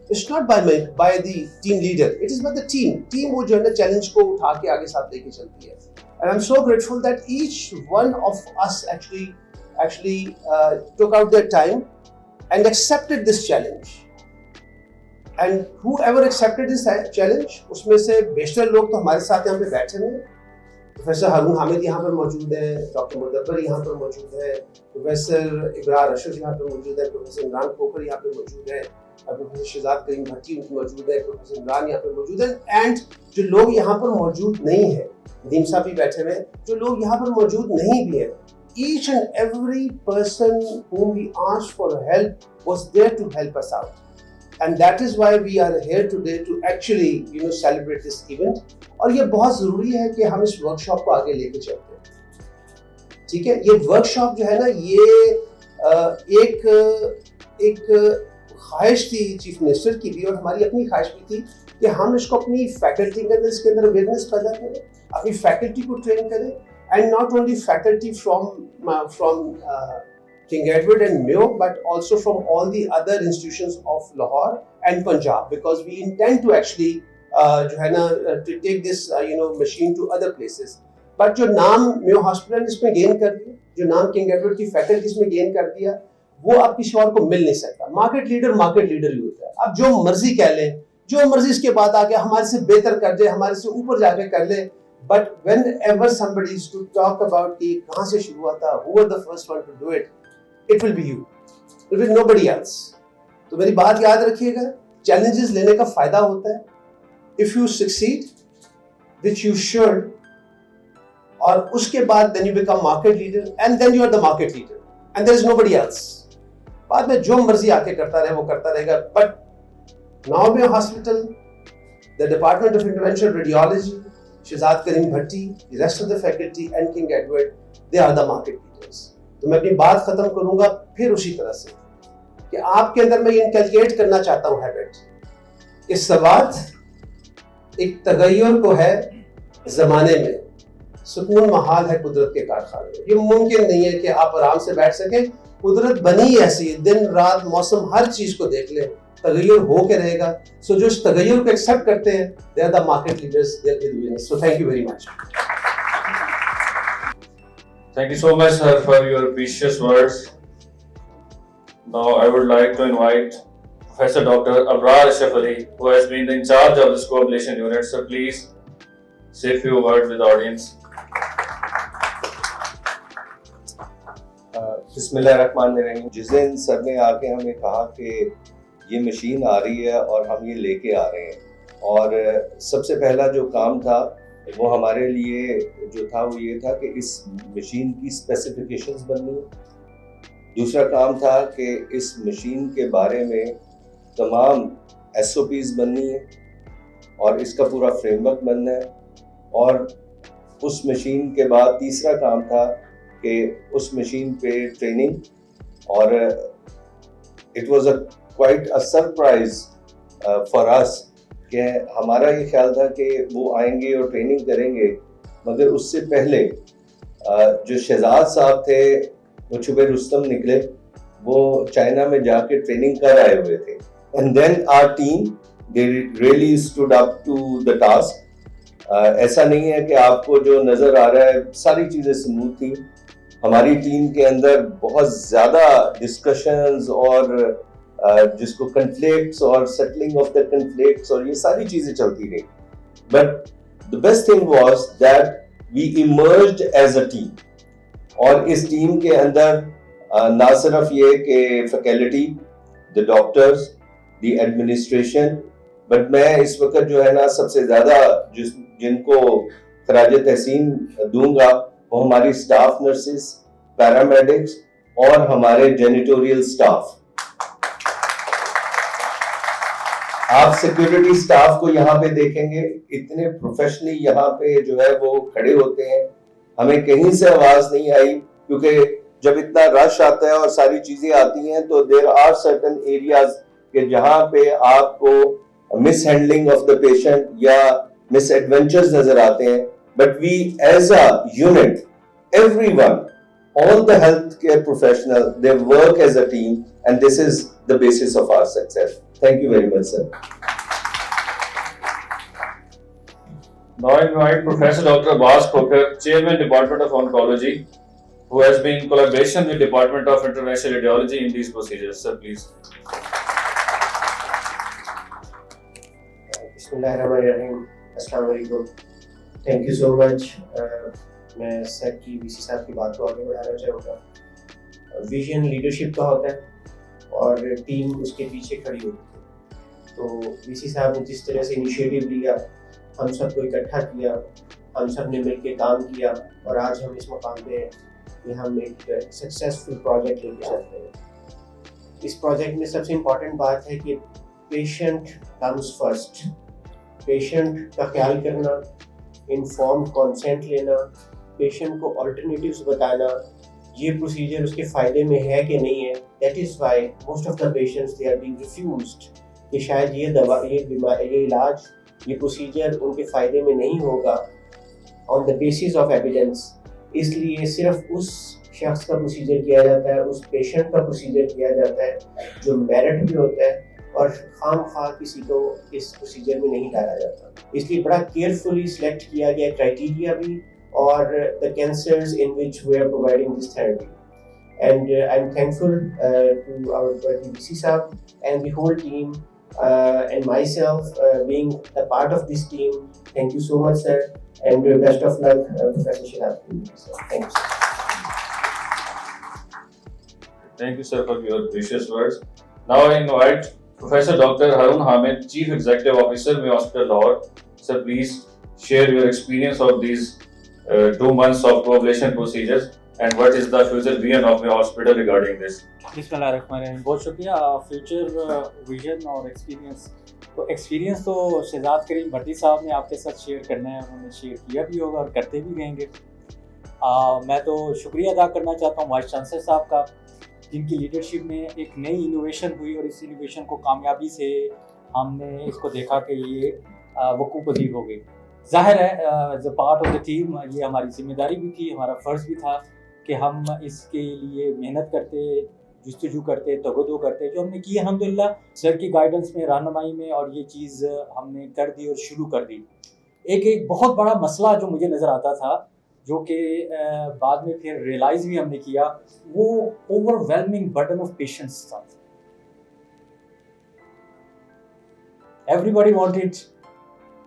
It's not by the team leader. It is by the team. Team वो जो है ना challenge को उठा के आगे साथ लेके चलती है. And I'm so grateful that each one of us actually took out their time and accepted this challenge. And whoever accepted this challenge, उसमें से बेशतर लोग तो हमारे साथ यहाँ पे बैठे हैं. प्रोफेसर हारून हामिद यहाँ पर मौजूद है, डॉक्टर मुदब्बर यहाँ पर मौजूद है, प्रोफेसर इब्रार अशरफ यहाँ पर मौजूद है, प्रोफेसर इमरान खोखर यहाँ पर मौजूद है, प्रोफेसर शहजाद करीम भट्टी उनकी मौजूद है, प्रोफेसर इमरान यहाँ पे मौजूद है, एंड जो लोग यहाँ पर मौजूद नहीं है, नदीम साहब भी बैठे हुए हैं, जो लोग यहाँ पर मौजूद नहीं भी है, each and every person whom we asked for help was there to help us out, and that is why we are here today to actually celebrate this event. और ये बहुत ज़रूरी है कि हम इस वर्कशॉप को आगे लेके चलते हैं, ठीक है। ये वर्कशॉप जो है ना, ये एक ख्वाहिश थी चीफ मिनिस्टर की भी, और हमारी अपनी ख्वाहिश भी थी कि हम इसको अपनी फैकल्टी के अंदर, इसके अंदर अवेयरनेस पैदा करें, अपनी फैकल्टी को ट्रेन करें, and not only faculty from King Edward and Mayo, but also from all the other institutions of Lahore and Punjab, because we intend to actually जो है ना to take this machine to other places. But जो नाम Mayo Hospital ने इसमें gain कर दिया, जो नाम King Edward की फैकल्टी इसमें गेन कर दिया, वो अब किसी और को मिल नहीं सकता। मार्केट लीडर ही होता है। अब जो मर्जी कह लें, जो मर्जी इसके बाद आके हमारे से बेहतर कर दे, हमारे से ऊपर जाके कर ले, but whenever somebody is to talk about कि कहाँ से शुरू हुआ था, who was the first one to do it, it will be you, it will be nobody else. तो मेरी बात याद रखिएगा, challenges लेने का फायदा होता है, if you succeed, which you should, और उसके बाद then you become market leader, and then you are the market leader, and there is nobody else. बाद में जो मर्जी आके करता रहे वो करता रहेगा, but now Mayo Hospital, the Department of Interventional Radiology, Shahzad Karim Bhatti, the rest of the faculty and King Edward, they are the market leaders. तो मैं अपनी बात खत्म करूंगा फिर उसी तरह से कि आपके अंदर मैं ये इनकलकेट करना चाहता हूँ हैबिट, कि सवात एक तगय्युर को है जमाने में, सुकून महाल है कुदरत के कारखाने में। ये मुमकिन नहीं है कि आप आराम से बैठ सके, कुदरत बनी ऐसी, दिन रात मौसम हर चीज को देख ले, तगय्युर हो के रहेगा। सो जो इस तगय्युर को एक्सेप्ट करते हैं, they are the market leaders, they are the winners. So thank you very much. Thank you so much, sir, for your precious words. Now I would like to invite Professor Dr. Abrar Ashraf Ali, who has been in charge of this coablation unit. Sir, please say a few words with the audience. बिस्मिल्लाहिर्रहमानिर्रहीम। जिस दिन sir ने आके हमें कहा कि ये machine आ रही है और हम ये लेके आ रहे हैं, और सबसे पहला जो काम था वो हमारे लिए जो था वो ये था कि इस मशीन की स्पेसिफिकेशंस बननी है। दूसरा काम था कि इस मशीन के बारे में तमाम SOPs बननी है और इसका पूरा फ्रेमवर्क बनना है। और उस मशीन के बाद तीसरा काम था कि उस मशीन पे ट्रेनिंग, और it was quite a surprise for us कि हमारा ये ख्याल था कि वो आएंगे और ट्रेनिंग करेंगे, मगर उससे पहले जो शहजाद साहब थे वो छुपे रुस्तम निकले, वो चाइना में जाके ट्रेनिंग कर आए हुए थे। And then our team they really stood up to the task. ऐसा नहीं है कि आपको जो नज़र आ रहा है सारी चीज़ें स्मूथ थी। हमारी टीम के अंदर बहुत ज़्यादा डिस्कशंस और जिसको कन्फ्लिक्ट्स और सेटलिंग ऑफ द कन्फ्लिक्ट्स और ये सारी चीज़ें चलती रही। But the best thing was that we emerged as a team, और इस टीम के अंदर ना सिर्फ ये कि faculty, the doctors, the administration, but मैं इस वक्त जो है ना सबसे ज़्यादा जिनको खराज तहसीन दूंगा वो हमारी स्टाफ नर्सेस, पैरामेडिक्स और हमारे जेनिटोरियल स्टाफ। आप सिक्योरिटी स्टाफ को यहाँ पे देखेंगे, इतने प्रोफेशनली यहाँ पे जो है वो खड़े होते हैं। हमें कहीं से आवाज नहीं आई, क्योंकि जब इतना रश आता है और सारी चीजें आती हैं तो देयर आर सर्टेन एरियाज के जहाँ पे आपको mishandling of the patient या मिस एडवेंचर्स नजर आते हैं। But we as a unit, everyone, all the healthcare professionals, they work as a team, and this is the basis of our success. Thank you very much, sir. Now I invite Professor Dr. Abbas Khokhar, Chairman, Department of Oncology, who has been in collaboration with Department of Interventional Radiology in these procedures. Sir, please. Bismillahirrahmanirrahim. Assalamu alaikum. Thank you so much. मैं sir की VC साहब की बात को आगे बढ़ाना चाहूँगा। Vision leadership का होता है, और टीम उसके पीछे खड़ी होती थी। तो वीसी साहब ने जिस तरह से इनिशिएटिव लिया, हम सबको इकट्ठा किया, हम सब ने मिलकर काम किया और आज हम इस मुकाम पे हैं कि हम एक सक्सेसफुल प्रोजेक्ट लेके चलते हैं। इस प्रोजेक्ट में सबसे इम्पॉर्टेंट बात है कि पेशेंट कम्स फर्स्ट। पेशेंट का ख्याल करना, इन्फॉर्म्ड कंसेंट लेना, पेशेंट को अल्टरनेटिव्स बताना, ये प्रोसीजर उसके फ़ायदे में है कि नहीं है। That is why most of the patients they are being refused कि शायद ये दवा, ये इलाज, ये प्रोसीजर उनके फ़ायदे में नहीं होगा on the basis of evidence. इसलिए सिर्फ उस शख्स का प्रोसीजर किया जाता है, उस पेशेंट का प्रोसीजर किया जाता है जो मेरिट पे होता है, और खाम किसी को इस प्रोसीजर में नहीं डाला जाता। इसलिए बड़ा केयरफुली सिलेक्ट किया गया क्राइटेरिया भी और the cancers in which we are providing this therapy. And I am thankful to our VC साहब and the whole team and myself being a part of this team. Thank you so much, sir, and best of luck, Professor Shihab. Thank you, sir. Thank you, sir, for your precious words. Now I invite Professor Dr. Harun Hamid, Chief Executive Officer, Mayo Hospital, Lahore. Sir, please share your experience of these 2 months of coagulation procedures and what is the future vision of Mayo Hospital regarding this. बिस्मिल्लाहिर्रहमानिर्रहीम। बहुत शुक्रिया। Future vision और experience, तो experience तो शहजाद करीम भट्टी साहब ने आपके साथ शेयर करना है, उन्होंने शेयर किया भी होगा और करते भी रहेंगे। मैं तो शुक्रिया अदा करना चाहता हूँ वाइस चांसलर साहब का, जिनकी लीडरशिप में एक नई इनोवेशन हुई और इस इनोवेशन को कामयाबी से हमने इसको देखा कि ये वकूफ़ पज़ीर हो गई। ज़ाहिर है as a part of the team ये हमारी जिम्मेदारी भी थी, हमारा फ़र्ज़ भी था कि हम इसके लिए मेहनत करते, जुस्तजू करते, तगदो करते, जो हमने की अल्हम्दुलिल्लाह सर की गाइडेंस में, रहनुमाई में, और ये चीज़ हमने कर दी और शुरू कर दी। एक बहुत बड़ा मसला जो मुझे नज़र आता था, जो कि बाद में फिर रियलाइज़ भी हमने किया, वो ओवरवेलमिंग बर्डन ऑफ पेशेंट्स था। Everybody wanted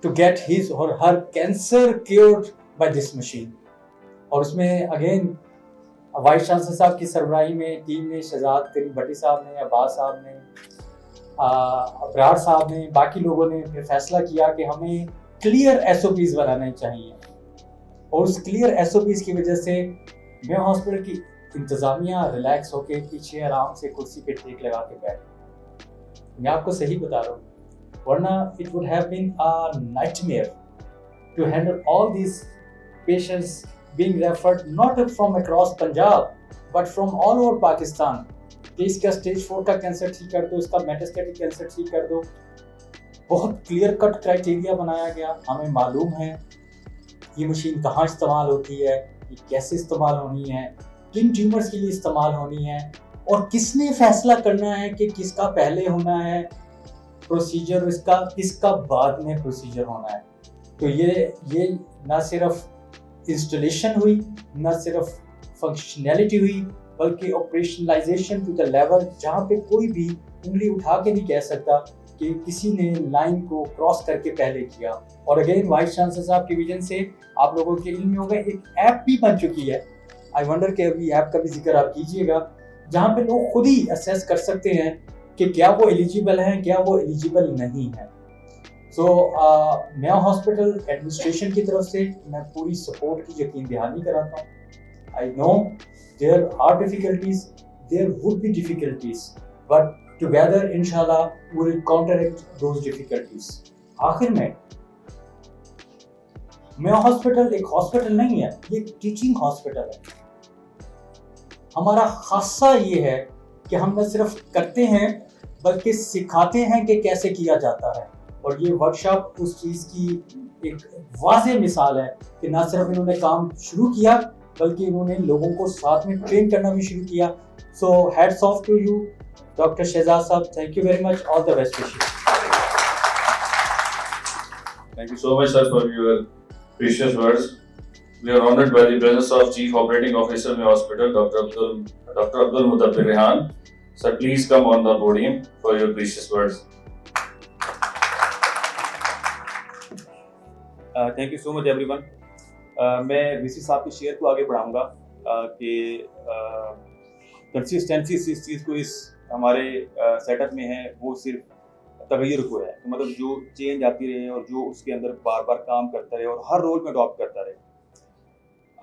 to get his or her cancer cured by this machine. और उसमें अगेन वाइस चांसलर साहब की सरबराही में टीम ने, शहजाद करीम भट्टी साहब ने, अब्बास साहब ने, अबरार साहब ने, बाकी लोगों ने फिर फैसला किया कि हमें क्लियर एसओपीज़ बनाने चाहिए। और उस क्लियर एसओपीज़ की वजह से मेयो हॉस्पिटल की इंतज़ामिया रिलैक्स होकर पीछे आराम से कुर्सी पे टेक लगा के बैठ। मैं आपको सही बता रहा हूँ, वरना it would have been a nightmare to handle all these patients being referred not from across Punjab but from all over Pakistan कि इसका स्टेज 4 का कैंसर ठीक कर दो, इसका मेटास्टेटिक कैंसर ठीक कर दो। बहुत क्लियर कट क्राइटेरिया बनाया गया। हमें मालूम है ये मशीन कहाँ इस्तेमाल होती है, ये कैसे इस्तेमाल होनी है, किन ट्यूमर्स के लिए इस्तेमाल होनी है, और किसने फैसला करना है कि किसका पहले होना है प्रोसीजर, इसका किसका बाद में प्रोसीजर होना है। तो ये ना सिर्फ इंस्टॉलेशन हुई, न सिर्फ फंक्शनैलिटी हुई, बल्कि ऑपरेशनलाइजेशन टू द लेवल जहाँ पे कोई भी उंगली उठा के नहीं कह सकता कि किसी ने लाइन को क्रॉस करके पहले किया। और अगेन वाइस चांसलर साहब के विजन से आप लोगों के इल्म में होगा, एक ऐप भी बन चुकी है। आई वंडर कि अभी ऐप का भी जिक्र आप कीजिएगा, जहाँ पे लोग खुद ही असेस कर सकते हैं कि क्या वो एलिजिबल हैं, क्या वो एलिजिबल नहीं है। सो मेयो हॉस्पिटल एडमिनिस्ट्रेशन की तरफ से मैं पूरी सपोर्ट की यकीन दहानी कराता हूँ। I know there are difficulties, there would be difficulties, but together इंशाल्लाह we will counteract those difficulties. आखिर में मेयो हॉस्पिटल एक हॉस्पिटल नहीं है, ये एक टीचिंग हॉस्पिटल है। हमारा खासा ये है कि हम न सिर्फ करते हैं बल्कि सिखाते हैं कि कैसे किया जाता है। और ये वर्कशॉप उस चीज़ की एक वाज़ेह मिसाल है कि ना सिर्फ इन्होंने काम शुरू किया बल्कि इन्होंने लोगों को साथ में ट्रेन करना भी शुरू किया। So hats off to you doctor Shahzad साहब, thank you very much, all the best wishes. Thank you so much, sir, for your precious words. We are honored by the presence of Chief Operating Officer Mayo Hospital, Dr. Abdul Mudabbir Rehan. Sir, please come on the podium for your precious words. Thank you so much everyone. मैं VC साहब के share को आगे बढ़ाऊंगा कि consistency इस चीज़ को इस हमारे सेटअप में है वो सिर्फ तगैर को है, तो मतलब जो चेंज आती रहे और जो उसके अंदर बार बार काम करता रहे और हर रोल में अडॉप्ट करता रहे।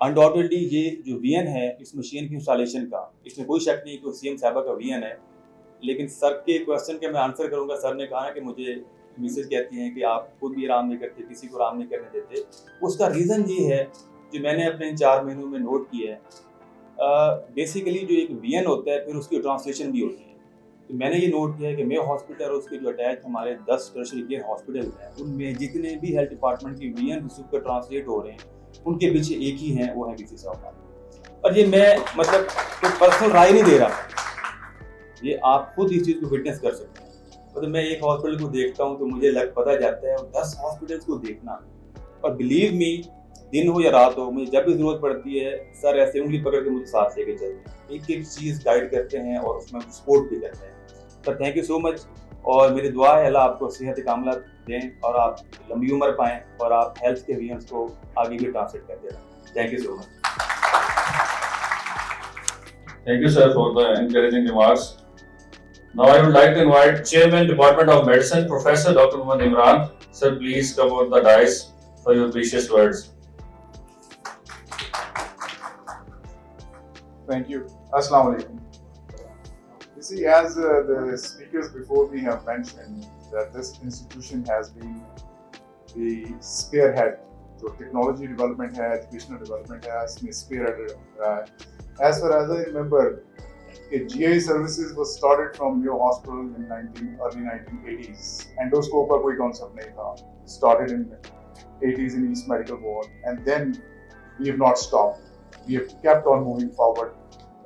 अनडाउटेडली ये जो विजन है इस मशीन की इंस्टॉलेशन का, इसमें कोई शक नहीं कि सीएम साहबा का विजन है, लेकिन सर के क्वेश्चन के मैं आंसर करूंगा। सर ने कहा कि मुझे मिसेज कहती हैं कि आप खुद भी आराम नहीं करते, किसी को आराम नहीं करने देते। उसका रीज़न ये है जो मैंने अपने इन 4 महीनों में नोट किया है, बेसिकली जो एक विजन होता है फिर उसकी ट्रांसलेशन भी होती है। तो मैंने ये नोट किया है कि मेयो हॉस्पिटल और उसके जो अटैच हमारे 10 टर्शरी केयर हॉस्पिटल हैं, उनमें जितने भी हेल्थ डिपार्टमेंट के विजन उस पर ट्रांसलेट हो रहे हैं उनके पीछे एक ही हैं, वो है वीसी साहब। और ये मैं मतलब कोई पर्सनल राय नहीं दे रहा, ये आप खुद इस चीज़ को विटनेस कर सकते हैं। मतलब मैं एक हॉस्पिटल को देखता हूँ तो मुझे पता जाता है, और 10 हॉस्पिटल्स को देखना, और बिलीव मी दिन हो या रात हो, मुझे जब भी जरूरत पड़ती है सर ऐसे उंगली पकड़ के मुझे साथ लेके चलते हैं, एक एक चीज़ गाइड करते हैं और उसमें सपोर्ट भी करते हैं। Sir thank you so much, और मेरी दुआ है अल्लाह आपको सेहत कामला दें और आप लंबी उम्र पाएं और आप हेल्थ के विजन्स को आगे भी ट्रांसलेट करते रहें। Thank you so much. Thank you, sir, for the encouraging remarks. Now, I would like to invite Chairman, Department of Medicine, Professor Dr. Muhammad Imran. Sir, please come on the dais for your precious words. Thank you. Assalamu alaikum. You see, as the speakers before me have mentioned, that this institution has been the spearhead. So technology development है, educational development है, इसमें spearhead रहा है. As far as I remember, GI services was started from Mayo Hospital in early 1980s. Endoscope का कोई concept नहीं था. Started in 80s in East Medical Board, and then we have not stopped. We have kept on moving forward.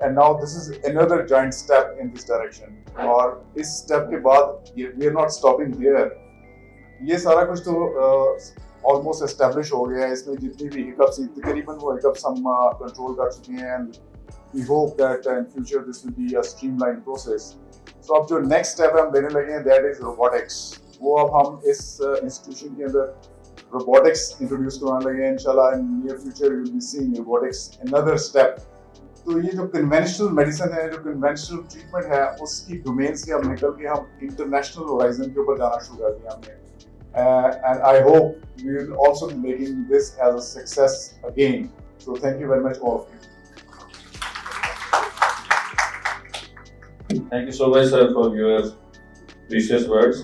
And now this is another giant step in this direction. और इस step के बाद we are not stopping here. ये सारा कुछ तो almost established हो गया है. इसमें जितनी भी hiccups थी, तकरीबन वो hiccups हम control कर चुके हैं, and we hope that in future this will be a streamlined process. So अब जो next step हम लेने लगे हैं, that is robotics. वो अब हम इस institution के अंदर robotics introduce करवाने लगे हैं. Inshallah in near future we will be seeing robotics another step. तो ये जो conventional medicine है, जो conventional treatment है, उसकी domain से अब निकल के हम international horizon के ऊपर जाना शुरू कर दिया हमने. And I hope we will also be making this as a success again. So thank you very much all of you. Thank you so much, sir, for your precious words.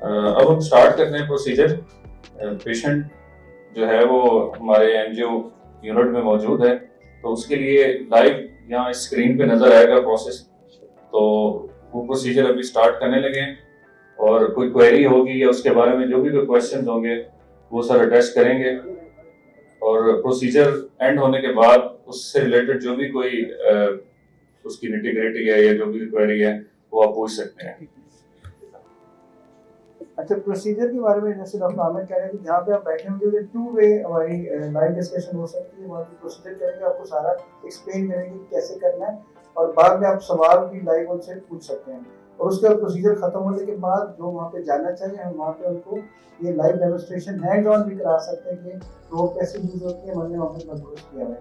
अब हम start करते हैं procedure. Patient जो है वो हमारे NGO unit में मौजूद है, तो उसके लिए लाइव यहाँ स्क्रीन पे नजर आएगा प्रोसेस। तो वो प्रोसीजर अभी स्टार्ट करने लगे, और कोई क्वेरी होगी या उसके बारे में जो भी कोई क्वेश्चन होंगे वो सर एड्रेस करेंगे, और प्रोसीजर एंड होने के बाद उससे रिलेटेड जो भी कोई उसकी निटी-ग्रिटी है या जो भी क्वेरी है वो आप पूछ सकते हैं। अच्छा, प्रोसीजर के बारे में जैसे डॉक्टर आमिर कह रहे हैं कि जहाँ पे आप बैठे होंगे 2 वे हमारी लाइव डिस्कशन हो सकती है। वहाँ की प्रोसीजर करेंगे, आपको सारा एक्सप्लेन करेंगे कि कैसे करना है, और बाद में आप सवाल भी लाइव उनसे पूछ सकते हैं। और उसके बाद प्रोसीजर खत्म होने के बाद जो वहाँ पे जानना चाहिए हम वहाँ पे उनको ये लाइव डेमोन्स्ट्रेशन हैंड ऑन भी करा सकते हैं कि रोप कैसे यूज होती है। हमने वहाँ पे मजबूत किया है।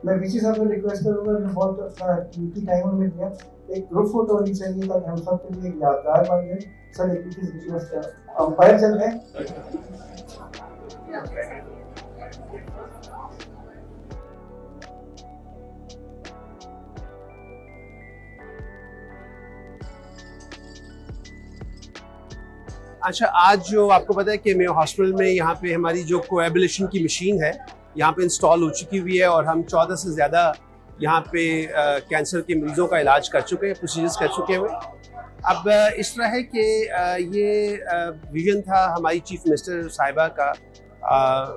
मैं वीसी साहब से रिक्वेस्ट करूँगा, मैं बहुत अपना कीमती टाइम में दिया, एक ग्रुप फोटो होनी चाहिए ताकि हम सब के लिए एक यादगार बन जाए। सर एक चीज रिक्वेस्ट है, अंपायर चल रहे हैं। अच्छा, आज जो आपको पता है कि मेयो हॉस्पिटल में यहाँ पे हमारी जो कोएबुलेशन की मशीन है यहाँ पे इंस्टॉल हो चुकी हुई है, और हम 14 से ज़्यादा यहाँ पे कैंसर के मरीज़ों का इलाज कर चुके हैं, प्रोसीजर्स कर चुके हुए। अब इस तरह है कि ये विजन था हमारी चीफ मिनिस्टर साहिबा का,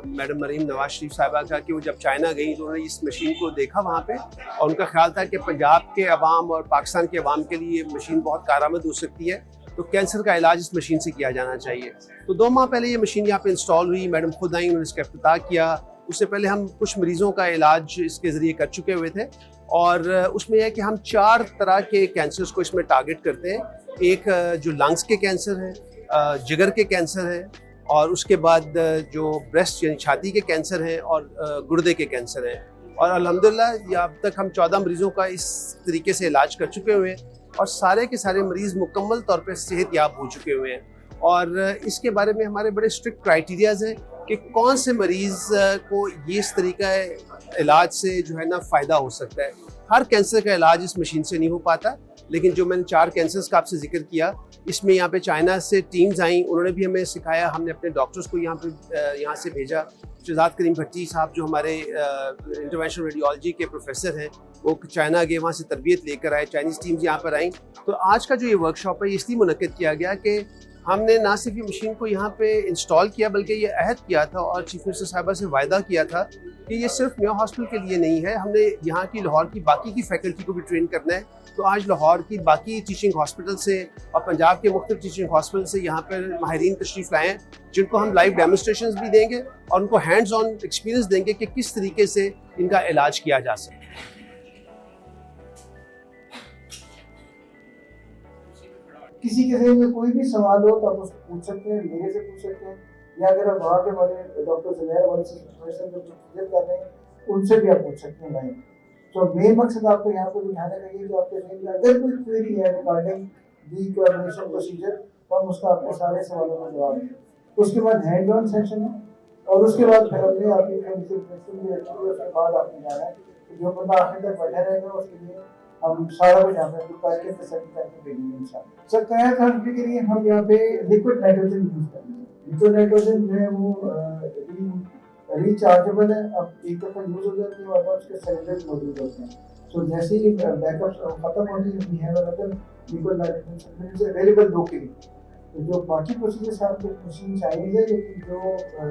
मैडम मरीम नवाज शरीफ साहिबा का, कि वो जब चाइना गई तो उन्होंने इस मशीन को देखा वहाँ पे, और उनका ख्याल था कि पंजाब के अवाम और पाकिस्तान के अवाम के लिए ये मशीन बहुत कारआमद हो सकती है, तो कैंसर का इलाज इस मशीन से किया जाना चाहिए। तो 2 माह पहले ये मशीन यहाँ पे इंस्टॉल हुई, मैडम खुद आई, उन्होंने इसका इफ्तिताह किया। उससे पहले हम कुछ मरीज़ों का इलाज इसके ज़रिए कर चुके हुए थे, और उसमें यह है कि हम 4 तरह के कैंसर्स को इसमें टारगेट करते हैं। एक जो लंग्स के कैंसर है, जिगर के कैंसर है, और उसके बाद जो ब्रेस्ट यानी छाती के कैंसर हैं, और गुर्दे के कैंसर हैं। और अल्हम्दुलिल्लाह ये अब तक हम 14 मरीज़ों का इस तरीके से इलाज कर चुके हुए हैं और सारे के सारे मरीज़ मुकम्मल तौर पर सेहतयाब हो चुके हुए हैं। और इसके बारे में हमारे बड़े स्ट्रिक्ट क्राइटेरियाज़ हैं कि कौन से मरीज़ को ये इस तरीका इलाज से जो है ना फ़ायदा हो सकता है। हर कैंसर का इलाज इस मशीन से नहीं हो पाता, लेकिन जो मैंने 4 कैंसर्स का आपसे जिक्र किया, इसमें यहाँ पे चाइना से टीम्स आई, उन्होंने भी हमें सिखाया, हमने अपने डॉक्टर्स को यहाँ से भेजा। शहजाद करीम भट्टी साहब जो हमारे इंटरवेंशनल रेडियोलॉजी के प्रोफेसर हैं, वो चाइना गए, वहाँ से तरबियत लेकर आए, चाइनीज़ टीम्स यहाँ पर आई। तो आज का जो ये वर्कशॉप है इसलिए मुनक्किद किया गया कि हमने ना सिर्फ ये मशीन को यहाँ पे इंस्टॉल किया, बल्कि ये अहद किया था और चीफ मिनिस्टर साहिबा से वायदा किया था कि ये सिर्फ मेयो हॉस्पिटल के लिए नहीं है, हमने यहाँ की लाहौर की बाकी की फैकल्टी को भी ट्रेन करना है। तो आज लाहौर की बाकी टीचिंग हॉस्पिटल से और पंजाब के मुख्तलिफ टीचिंग हॉस्पिटल से यहाँ पर माहिरीन तशरीफ़ लाए हैं, जिनको हम लाइव डेमोन्स्ट्रेशंस भी देंगे और उनको हैंड्स ऑन एक्सपीरियंस देंगे कि किस तरीके से इनका इलाज किया जा सकता है। किसी के जहन में कोई भी सवाल हो तो आप उसको पूछ सकते हैं, मेरे से पूछ सकते हैं, या अगर आप वहाँ के हमारे डॉक्टर ज़ुबैर वाले से प्रोफेसर जो प्रोसीजर कर रहे हैं उनसे भी आप पूछ सकते हैं भाई। तो मेन मकसद आपको यहाँ पे दिखाने का ये कि आपके जहन में अगर कोई क्वेरी है रिगार्डिंग दी कोऑर्डिनेशन प्रोसीजर तो हम उसका आपके सारे सवालों का जवाब दें। उसके बाद हैंड ऑन सेशन है और उसके बाद फिर हमने आपकी उसके बाद आपने जाना है कि जो बंदा आखिर तक बैठा रहेगा उसके लिए हम सारा कुछ यहाँ पे करके तसल्ली करके भेजेंगे इंशाल्लाह। सर कया थेरेपी के लिए हम यहाँ पे लिक्विड नाइट्रोजन यूज करेंगे। लिक्विड नाइट्रोजन जो है वो रिचार्जेबल है, अब एक दफ़ा यूज हो जाती है और उसके सिलेंडर मौजूद होते हैं। तो जैसे ही बैकअप खत्म होती है we have another liquid nitrogen is available locally. तो जो बाकी प्रोसीजर्स आपके मशीन चाइनीज है, लेकिन जो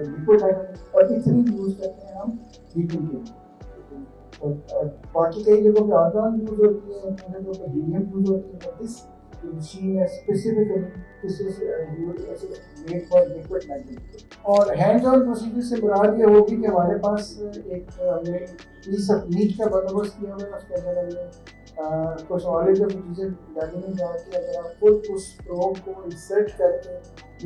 लिक्विड नाइट्रोजन और इथेनॉल यूज करते हैं हम हीटिंग के लिए। बाकी कई जगहों पे आर्गन यूज होती है, कई जगहों पे हीलियम यूज होती है। दिस मशीन है specifically this is made for liquid nitrogen. और हैंड्स ऑन प्रोसीजर से मुराद ये होगी कि हमारे पास एक हमने पीस ऑफ मीट का बंदोबस्त किया हुआ है, उसके अंदर हमने कुछ ऑलिव का प्रोसीजर डालने में जहाँ कि अगर आप खुद उस प्रोब को इंसर्ट करके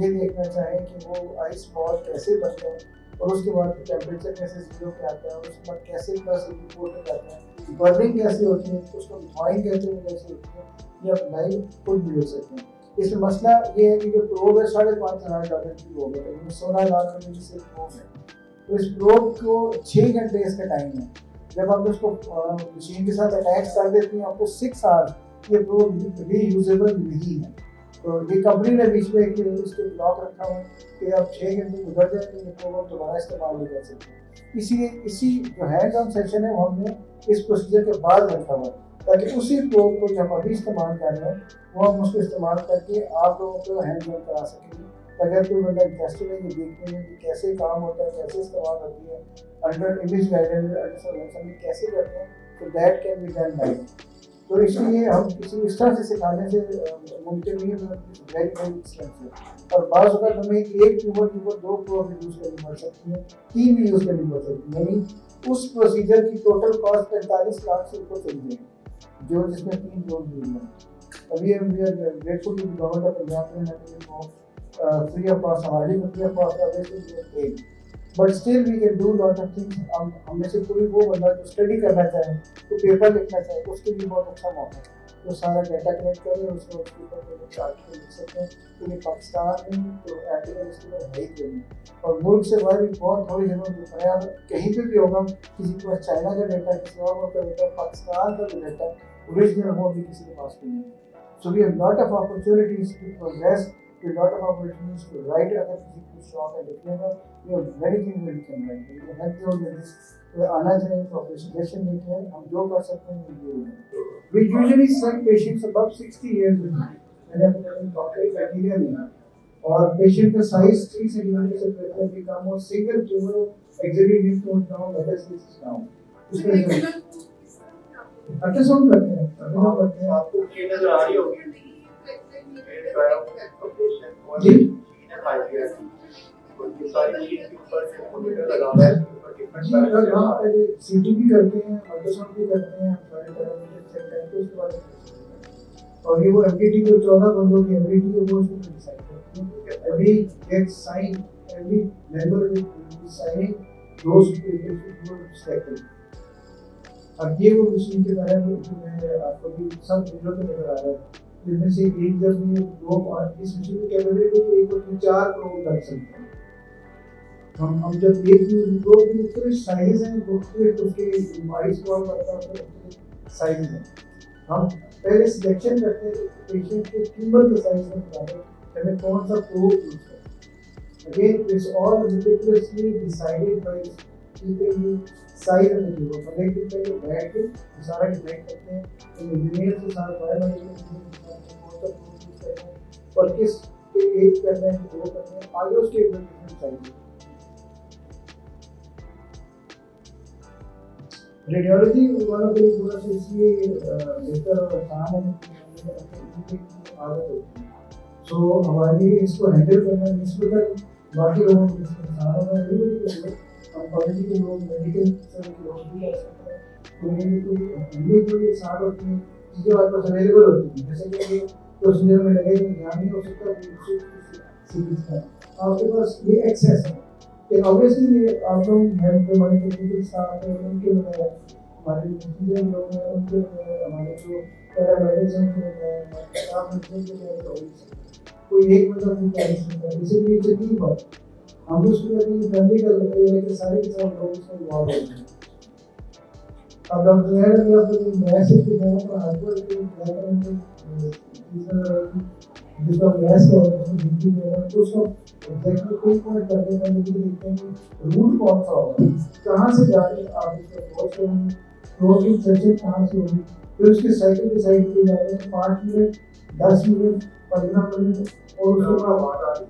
ये देखना चाहें कि वो आइस बॉल कैसे बनता है और उसके बाद टेम्परेचर कैसे 0 पे आता है और उसके बाद कैसे +84 पे जाता है, बर्निंग कैसे होती है, उसको ड्राइंग कैसे होती है, ये आप लाइव खुद भी देख सकते हैं। इसमें मसला ये है कि जो प्रोब है $5,500 की प्रोब है, 16 लाख रुपए की सिर्फ प्रोब है। तो इस प्रोब को 6 घंटे इसका टाइम है। जब आप उसको मशीन के साथ अटैच कर देते हैं आपको 6 आवर्स ये प्रोब रीयूजेबल नहीं है। तो ये कंपनी ने बीच में एक इसके ब्लॉक रखा हुआ कि आप 6 घंटे गुजर जाए तो ये प्रोब दोबारा इस्तेमाल नहीं कर सकते। इसीलिए इसी जो हैंड ऑन सेशन है वो हमने इस प्रोसीजर के बाद रखा हुआ ताकि उसी प्रोब को जो हम अभी इस्तेमाल कर रहे हैं वो हम उसको इस्तेमाल करके आप लोगों को हैंड ऑन करा सकेंगे। अगर कोई बंदा इंटरेस्टेड है ये देखने में कि कैसे काम होता है, कैसे इस्तेमाल होती है, अंडर इमेज गाइडेंस अल्ट्रासाउंड कैसे करते हैं, तो that can be done live. तो इसलिए हम किसी इस तरह से सिखाने से मुमकिन नहीं है, वेरी वेरी एक्सपेंसिव। और बाज़ वक़्त हमें एक ट्यूबर 2 प्रोब यूज़ करनी पड़ सकती है, 3 भी यूज़ करनी पड़ सकती है, यानी उस प्रोसीजर की टोटल कॉस्ट 45 लाख से ऊपर चली जाएगी जो जिसमें 3 प्रोब यूज़ हैं। अभी हम we are grateful to the government of Punjab free of cost, हमारे लिए फ्री ऑफ कॉस्ट है, but still we can do lot of things. हम में से कोई वो बंदा जो स्टडी करना चाहे, तो पेपर लिखना चाहे, उसके लिए बहुत अच्छा मौका है। तो सारा डाटा कलेक्ट करें, उसको उसके ऊपर चार्ट लिख सकते हैं। तो ये पाकिस्तान में तो एप्लीकेशन इसके ऊपर है ही नहीं, और मुल्क से बाहर भी बहुत थोड़ी जगह पर है। कहीं पर भी होगा, किसी के पास चाइना का डाटा, किसी और का डाटा, पाकिस्तान का डाटा ओरिजिनल हो भी किसी के पास नहीं है। So we have lot of opportunities to progress, we have lot of opportunities to write. अगर किसी को शौक है लिखने का, we have very thing we can write, we can help you with this. तो आना चाहिए, प्रोफेशनलाइजेशन लेके आए, हम जो कर सकते हैं वो ये। We usually send patients above 60 years old, and then doctor criteria नहीं, और patient का size 3 centimeter से greater भी कम हो, single tumor axillary lymph node down, metastasis down, उसके लिए अल्ट्रासाउंड करते हैं, आपको ये नजर आ रही होगी जी कोई सारी चीज के ऊपर से कंप्यूटर लगाना है, जी अगर यहाँ पे सीटी भी करते हैं, अल्ट्रासाउंड भी करते हैं, सारे पैरामीटर चेक करके उसके बाद और ये वो एमडीटी जो 14 बंदों की एमडीटी है वो उसको डिसाइड करते हैं। Every gate sign, every member will sign those people who selected. अब ये वो मशीन के बारे में जो है आपको भी सब वीडियो पे नजर आ रहा है, जिनमें से एक जब ये दो और इस मशीन की कैपेबिलिटी है एक उसमें 4 करोड़ कर सकते हैं। हम जब एक दो की मुख्तलिफ साइज हैं, मुख्तलिफ उसके वाइस को साइज हैं, हम पहले सिलेक्शन करते हैं पेशेंट के ट्यूमर के साइज के मुताबिक हमें कौन सा प्रोब यूज करना है। Again, it's all meticulously decided by keeping the size of the tumor. मतलब कि पहले बैठ के सारा डिसाइड करते हैं, तो इंजीनियर से सारा बायोमेडिकल कौन सा प्रोब यूज करना है और किस के एक करना है, दो करना है, आगे उसके डिफरेंट साइज। रेडियोलॉजी वालों के लिए थोड़ा सा इसलिए बेहतर और आसान है कि आदत होती है, सो हमारे लिए इसको हैंडल करना निस्बतन बाकी लोगों को आसान होगा। हम कॉलेज के लोग, मेडिकल के लोग भी कर सकते हैं, तो ये जो ये आसान होती है चीज़ें हमारे पास अवेलेबल होती हैं, जैसे कि ये प्रोसीजर में लगे तो ध्यान नहीं हो सकता, आपके पास ये एक्सेस है कि ऑब्वियसली ये आप लोग हेल्थ के हमारे टेक्निकल स्टाफ है उनके लिए, हमारे इंजीनियर लोग हैं उनके लिए, हमारे जो पैरामेडिक्स हैं उनके लिए, हमारे स्टाफ हैं उनके लिए, कोई एक बंदा नहीं कर सकता। इसीलिए ये टीम है, हम उसको अपनी फैमिली का लगता है कि सारे के सारे लोग इसमें इन्वॉल्व होते हैं। अब डॉक्टर ने अपने मैसेज के जगह पर हार्डवेयर के जिसका गैस है उसमें ड्यूटी दे रहे हैं, तो उसको एग्जैक्टली कोई पॉइंट करने का लेकिन देखते हैं कि रूट कौन सा होगा, कहाँ से जाके आप इसको अप्रोच करेंगे, प्रोटीन सेशन कहाँ से होगी, फिर उसके साइकिल डिसाइड किए जाते हैं 5 मिनट 10 मिनट 15 मिनट और उसके बाद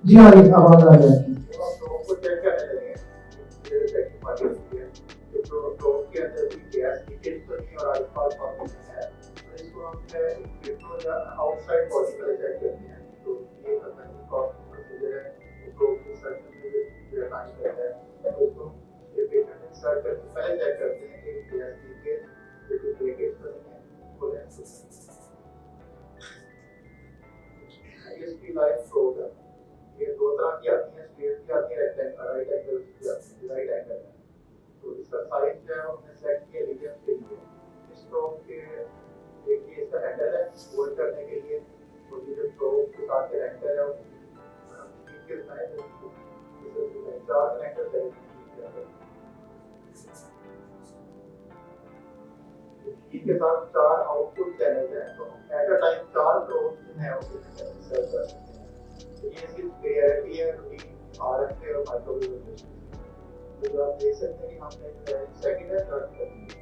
जी हाँ ये आवाज़ आ जाती है। आउटसाइड बॉडी का चेक करते हैं, तो ये करना है प्रोसीजर है, प्रोटीन सर्जन में लाइन करता है, तो इसको ये पेशेंट इंसर्ट करके पहले चेक करते हैं कि गैस लीकेज जो ब्रेकेज तो नहीं है वो लेंस इसकी लाइफ प्रोब है। ये दो तरह की आती है, स्ट्रेट की आती है, राइट एंगल की आती है, राइट एंगल है, तो इसका साइज जो है हमने सेलेक्ट किया लीजियम के लिए। इस प्रोब के एक ये इसका हैंडल है होल्ड करने के लिए, और ये जो प्रोब के साथ कनेक्टर है इसके साइड में 4 कनेक्टर है, इसके साथ 4 आउटपुट चैनल हैं, तो एट अ टाइम 4 प्रोब हैं उसके सर्व कर सकते हैं। तो ये इसकी क्लियरिटी है, रूटीन आरएफए और माइक्रोवेव रेजिस्टेंस। तो आप देख सकते हैं कि हमने सेकंड है थर्ड करनी है,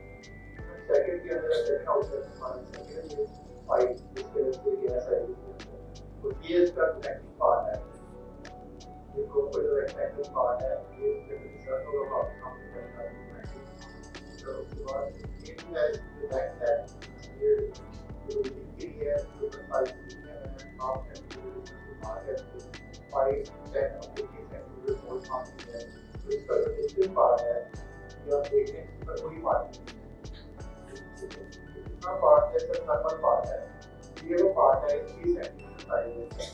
सेकंड के अंदर सेकंड आउटपुट हमारा सेकंड ये 5 इसके लिए गैस है, तो ये इसका कनेक्टिंग पार्ट है, ये प्रॉपर जो रेक्टेंगल पार्ट है ये इसके साथ होगा वापस हम करना है। तो उसके बाद ये है जो बैक है ये जो डिग्री है जो 5 है हाफ सेंटीमीटर मार्क है 5 10 सेंटीमीटर मोल मार्क है। तो इसका जो डिस्टेंस पार्ट है ये आप देख रहे हैं इसका कोई मार्क इतना पार्ट है सर थर्मल पार्ट है, ये वो पार्ट है 30 सेंटीमीटर साइज है।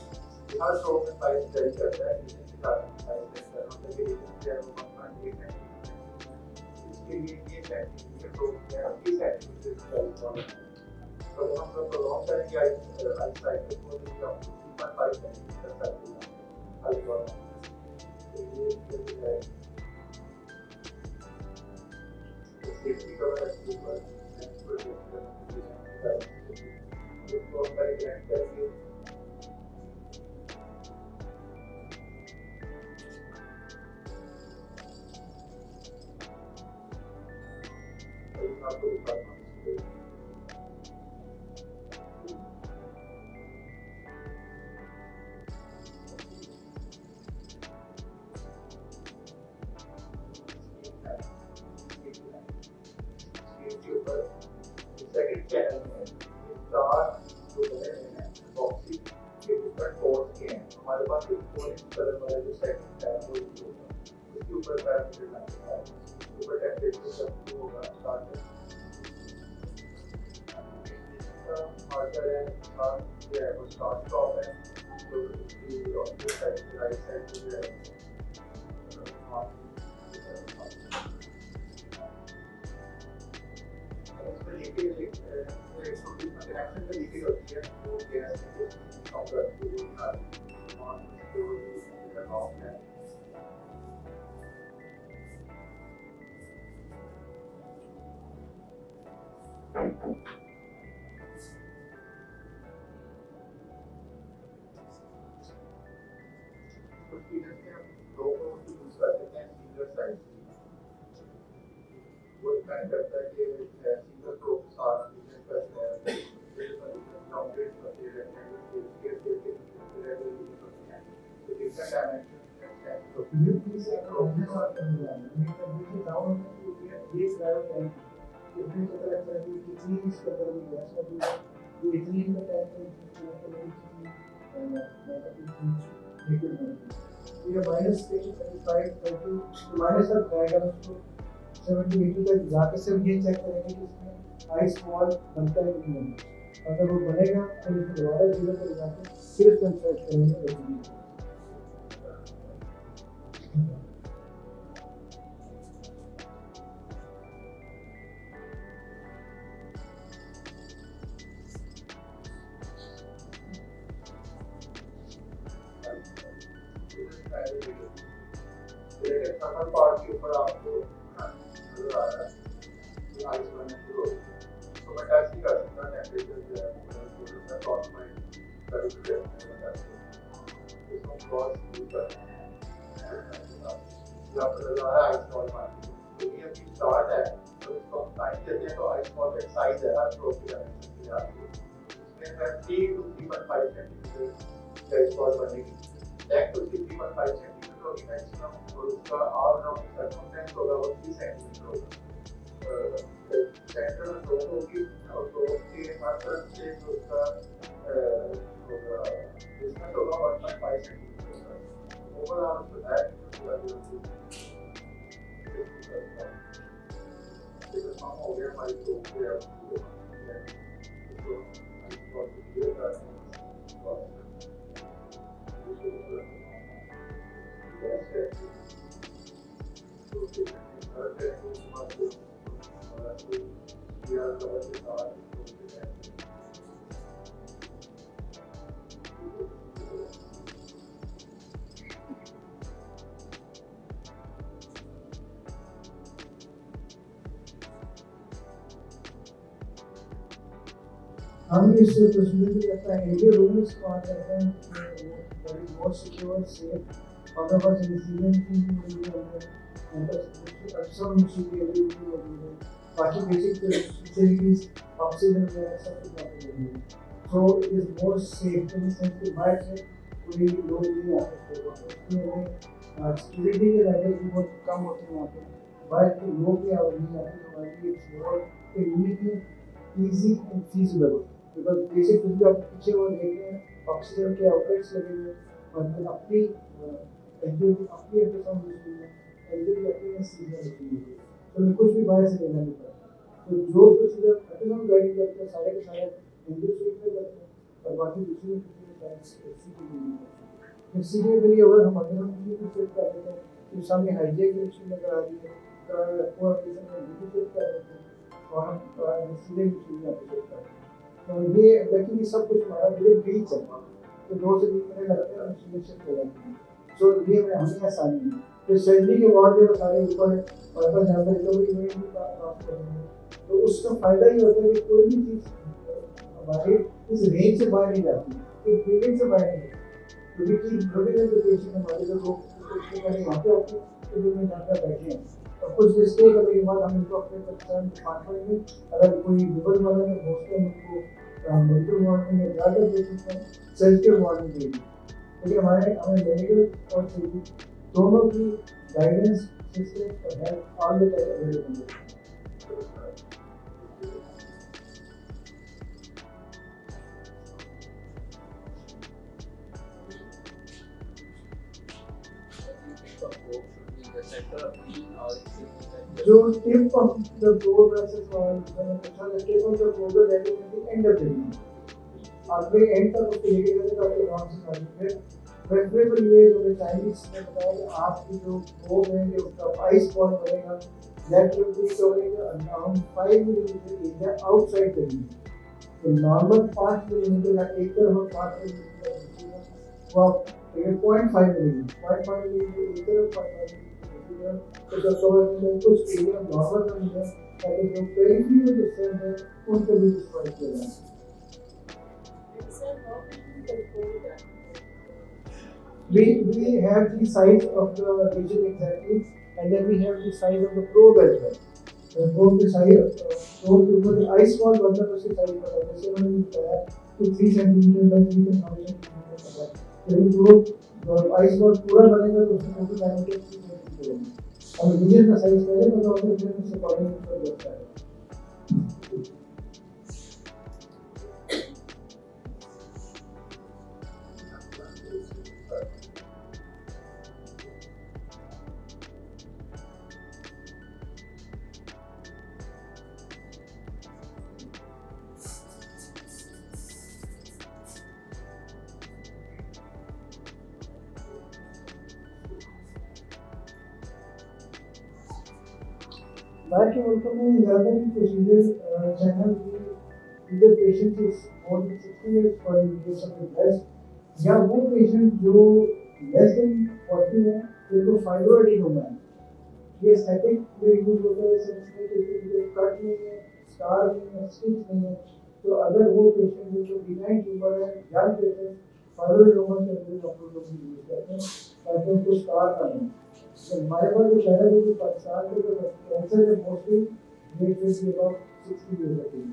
हर शो में साइज वेरी करता है, इसके साथ साइज करना है कि ये 1.8 है, इसके लिए ये सेंटीमीटर तो है 30 सेंटीमीटर साइज वाला। तो हम लोग लॉन्ग करेंगे आई साइज को तो हम 2.5 सेंटीमीटर साइज का आई वाला। तो ये है सेफ्टी कवर है ऊपर इसको करेक्ट करके आपको दिखाता हूँ। सेकंड चैनल में 4 जो बने हुए हैं बॉक्सी के डिफरेंट पोर्ट्स के हैं, हमारे पास एक ऑरेंज कलर वाला जो सेकंड है वो इसके ऊपर पैरामीटर लगता है, ऊपर टेम्परेचर सब होगा स्टार्ट मार्कर है, साथ ये है वो स्टार्ट स्टॉप है, तो इसकी ऑपोजिट साइड राइट साइड जो है इसमें लीकेज कनेक्शन में लीकेज होती है वो गैस कम करती है वो डिपेंड करता है कि सिंगल प्रो के साथ बिजनेस कैसे है डाउनग्रेड करते रहते हैं तो डिफरेंट डायमेंशन तो ये चीज है प्रोग्रेस और करने वाला है ये डाउन ये ड्राइव है इतनी तरह से कितनी इस कदर में गैस का भी ये इतनी में टाइम ये माइनस 25 माइनस तक जाएगा उसको 70-80 तक जाकर सिर्फ ये चेक करेंगे कि इसमें आइस बॉल बनता है कि नहीं बनता अगर वो बनेगा तो इसको दोबारा 0 पर जाकर फिर इसको सेट करेंगे थर्मल पार्ट के ऊपर आपको नजर आ रहा है कि आइस बनना शुरू हो गई तो मैं टेस्ट ही कर सकता हूँ टेम्परेचर जो है वो टॉप में करीब से इसको क्रॉस यूज करते हैं जब नजर आ रहा है आइस बॉल मारने तो ये अभी स्टार्ट है तो इसको हम टाइम देते हैं तो आइस बॉल का साइज है हर फ्लोर की इसमें 3 to 3.5 सेंटीमीटर की आइस बॉल बनेगी डेक तो 3.5 सेंटीमीटर होगी मैक्सिमम और उसका ऑल राउंड सर्कमफरेंस होगा वो 3 सेंटीमीटर होगा सेंटर में डोम होगी और डोम के हर तरफ से जो उसका होगा डिस्टेंस होगा 1.5 सेंटीमीटर ओवरऑल उसको डायरेक्ट पूरा जो कम हो गया हमारी डोम के अब इसको बहुत क्लियर कर रहे हैं हम इस प्रोसीजर को कहते हैं एरिया रूम इस्तेमाल करते हैं very more secure safe otherwise incident की अक्सर मुश्किल है बाकी बेसिक फैसिलिटीज ऑक्सीजन वगैरह सब कुछ यहाँ पे है सो it is more safe in the sense कि बाहर से कोई लोग नहीं आ सकते इसलिए हमें सिक्योरिटी के लेवल भी बहुत कम होते हैं यहाँ पे बाहर के लोग भी नहीं आते हमारे लिए it's more immediately easy and feasible because basic कुछ भी आप पीछे वो देख रहे हैं ऑक्सीजन के आउटलेट्स लगे हुए और अपनी अल्ट्रासाउंड मशीन है अपनी सीजन मशीन है तो मैं कुछ भी बाहर से लेना नहीं पड़ता तो जो प्रोसीजर अल्ट्रासाउंड गाइड करते हैं सारे के सारे इंडियन स्वीट में करते हैं और बाकी दूसरी सीधे के लिए अगर हम अल्ट्रासाउंड मशीन को सेट कर देते हैं तो सामने हाइजीन की मशीन नजर आ रही है तो ऑपरेशन में सेट कर देते हैं और हम सीधे मशीन में ऑपरेट करते हैं तो ये लेकिन ये सब कुछ हमारा धीरे धीरे चलता है तो 2 से 3 महीने लगते हैं और मशीन शिफ्ट हो जाती है सो ये हमें आसानी है तो सर्जरी के वार्ड में सारे ऊपर है और अगर जहाँ पर रिकवरी में भी प्राप्त करेंगे तो उसका फायदा ये होता है कि कोई भी चीज़ हमारे इस रेंज से बाहर नहीं जाती इस बिल्डिंग से बाहर नहीं जाती क्योंकि ग्लोबल पेशेंट हमारे जो लोग यहाँ पे होते हैं तो में जाकर बैठे हैं और कुछ स्टे करने के बाद हम इनको अपने डिपार्टमेंट में अगर कोई विबल वाला है दोस्त है उनको मेडिकल वार्ड में ज़्यादा दे सकते हैं सेल्फियर वार्ड में देंगे लेकिन हमें मेडिकल और सिविल दोनों की गाइडेंस सिस्टम और health all the time available है जो tip of the door versus wall, the tip of the border that is at the end of the room. आपके end तक उसको लेके जाते तो आपके आराम से खाली है। प्रेफरेबल ये जो मैं चाइनीज में बताया कि आपकी जो बोर्ड है जो उसका आइस बॉल बनेगा that will be covering around 5 millimeter area outside the unit. The normal 5 millimeter का एकड़ और 5 millimeter वो आप 0.5 millimeter, 0.5 millimeter एकड़ और 0.5 millimeter तो जब कवर में कुछ एरिया नॉर्मल नहीं है ताकि जो पेरिफेरी में जो सेल है उनको भी डिस्ट्रॉय किया जाए. We have the size of the region exactly, and then we have the size of the probe as well. The probe the size probe के ऊपर ice wall बनता है उसकी size पता है. जैसे मैंने बताया कि 3 centimeter by 3 centimeter पता है. लेकिन probe ice wall पूरा बनेगा तो उसका total diameter 3 centimeter होगा. और region का size पहले पता होता है फिर उससे coordinate कर सकता है. बाकी मुल्कों में ज़्यादा ही procedure channel either patient is more than 60 years for in case of the breast या वो पेशेंट जो less than 40 है जिनको फाइब्रोएडिनोमा है. ये स्टैटिक में यूज होता है सेंस में कि कट नहीं है, स्कार नहीं है, स्टिच नहीं है. तो अगर वो पेशेंट जो बिनाइन ट्यूमर है यंग पेशेंट फाइब्रोएडिनोमा के अंदर डॉक्टर लोग यूज करते हैं ताकि उनको स्कार ना हो. So हमारे पास जो शहर है जो पाकिस्तान के जो कैंसर है मोस्टली ये जो अबाउट 60 years होती है.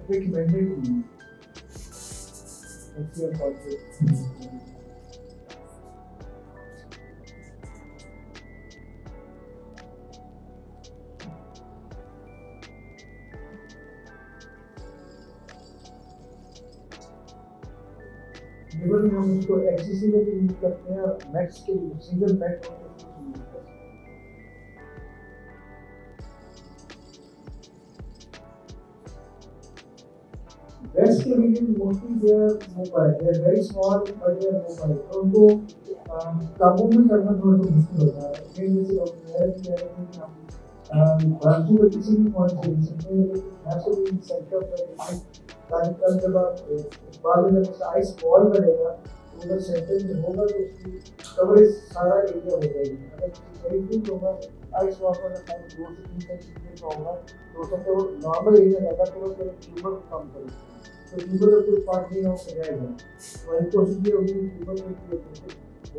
Recommended केवल हम उसको एक्सेसिव में यूज करते हैं और मैक्स के लिए सिंगल मैक्स breast के region mostly they are mobile. They are very small but they are mobile. तो उनको काबू में करना थोड़ा सा मुश्किल होता है. फिर जैसे डॉक्टर कह रहे हैं कि हम बाजू में किसी भी पॉइंट से ले सकते हैं लेकिन यहाँ से भी सेंटर पर ताकि कल जब आप बाद में जब उसका आइस बॉल बनेगा तो अगर सेंटर में होगा तो उसकी कवरेज सारा एरिया हो जाएगी. अगर किसी पेरिफेरी होगा आइस बॉल का टाइम 2 से 3 सेंटीमीटर का होगा तो हो सकता है वो नॉर्मल एरिया ज़्यादा कवर करे ट्यूमर कम करे. तो ट्यूबर का कुछ पार्ट नहीं हो जाएगा. वही कोशिश ये होगी कि ट्यूबर में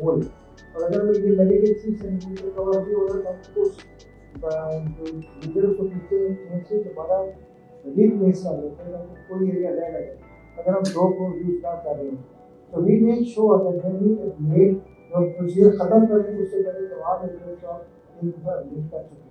होल और अगर मैं ये लगे कि 3 सेंटीमीटर कवर भी हो रहा है तो जो लीडर उसको पीछे से दोबारा रिप्लेस कर लेते हैं ताकि कोई एरिया रह लगे अगर हम 2 को यूज ना कर रहे हैं. तो we make sure that when we made जब प्रोसीजर खत्म करें उससे पहले तमाम एरिया को एक बार लीड कर चुके हैं.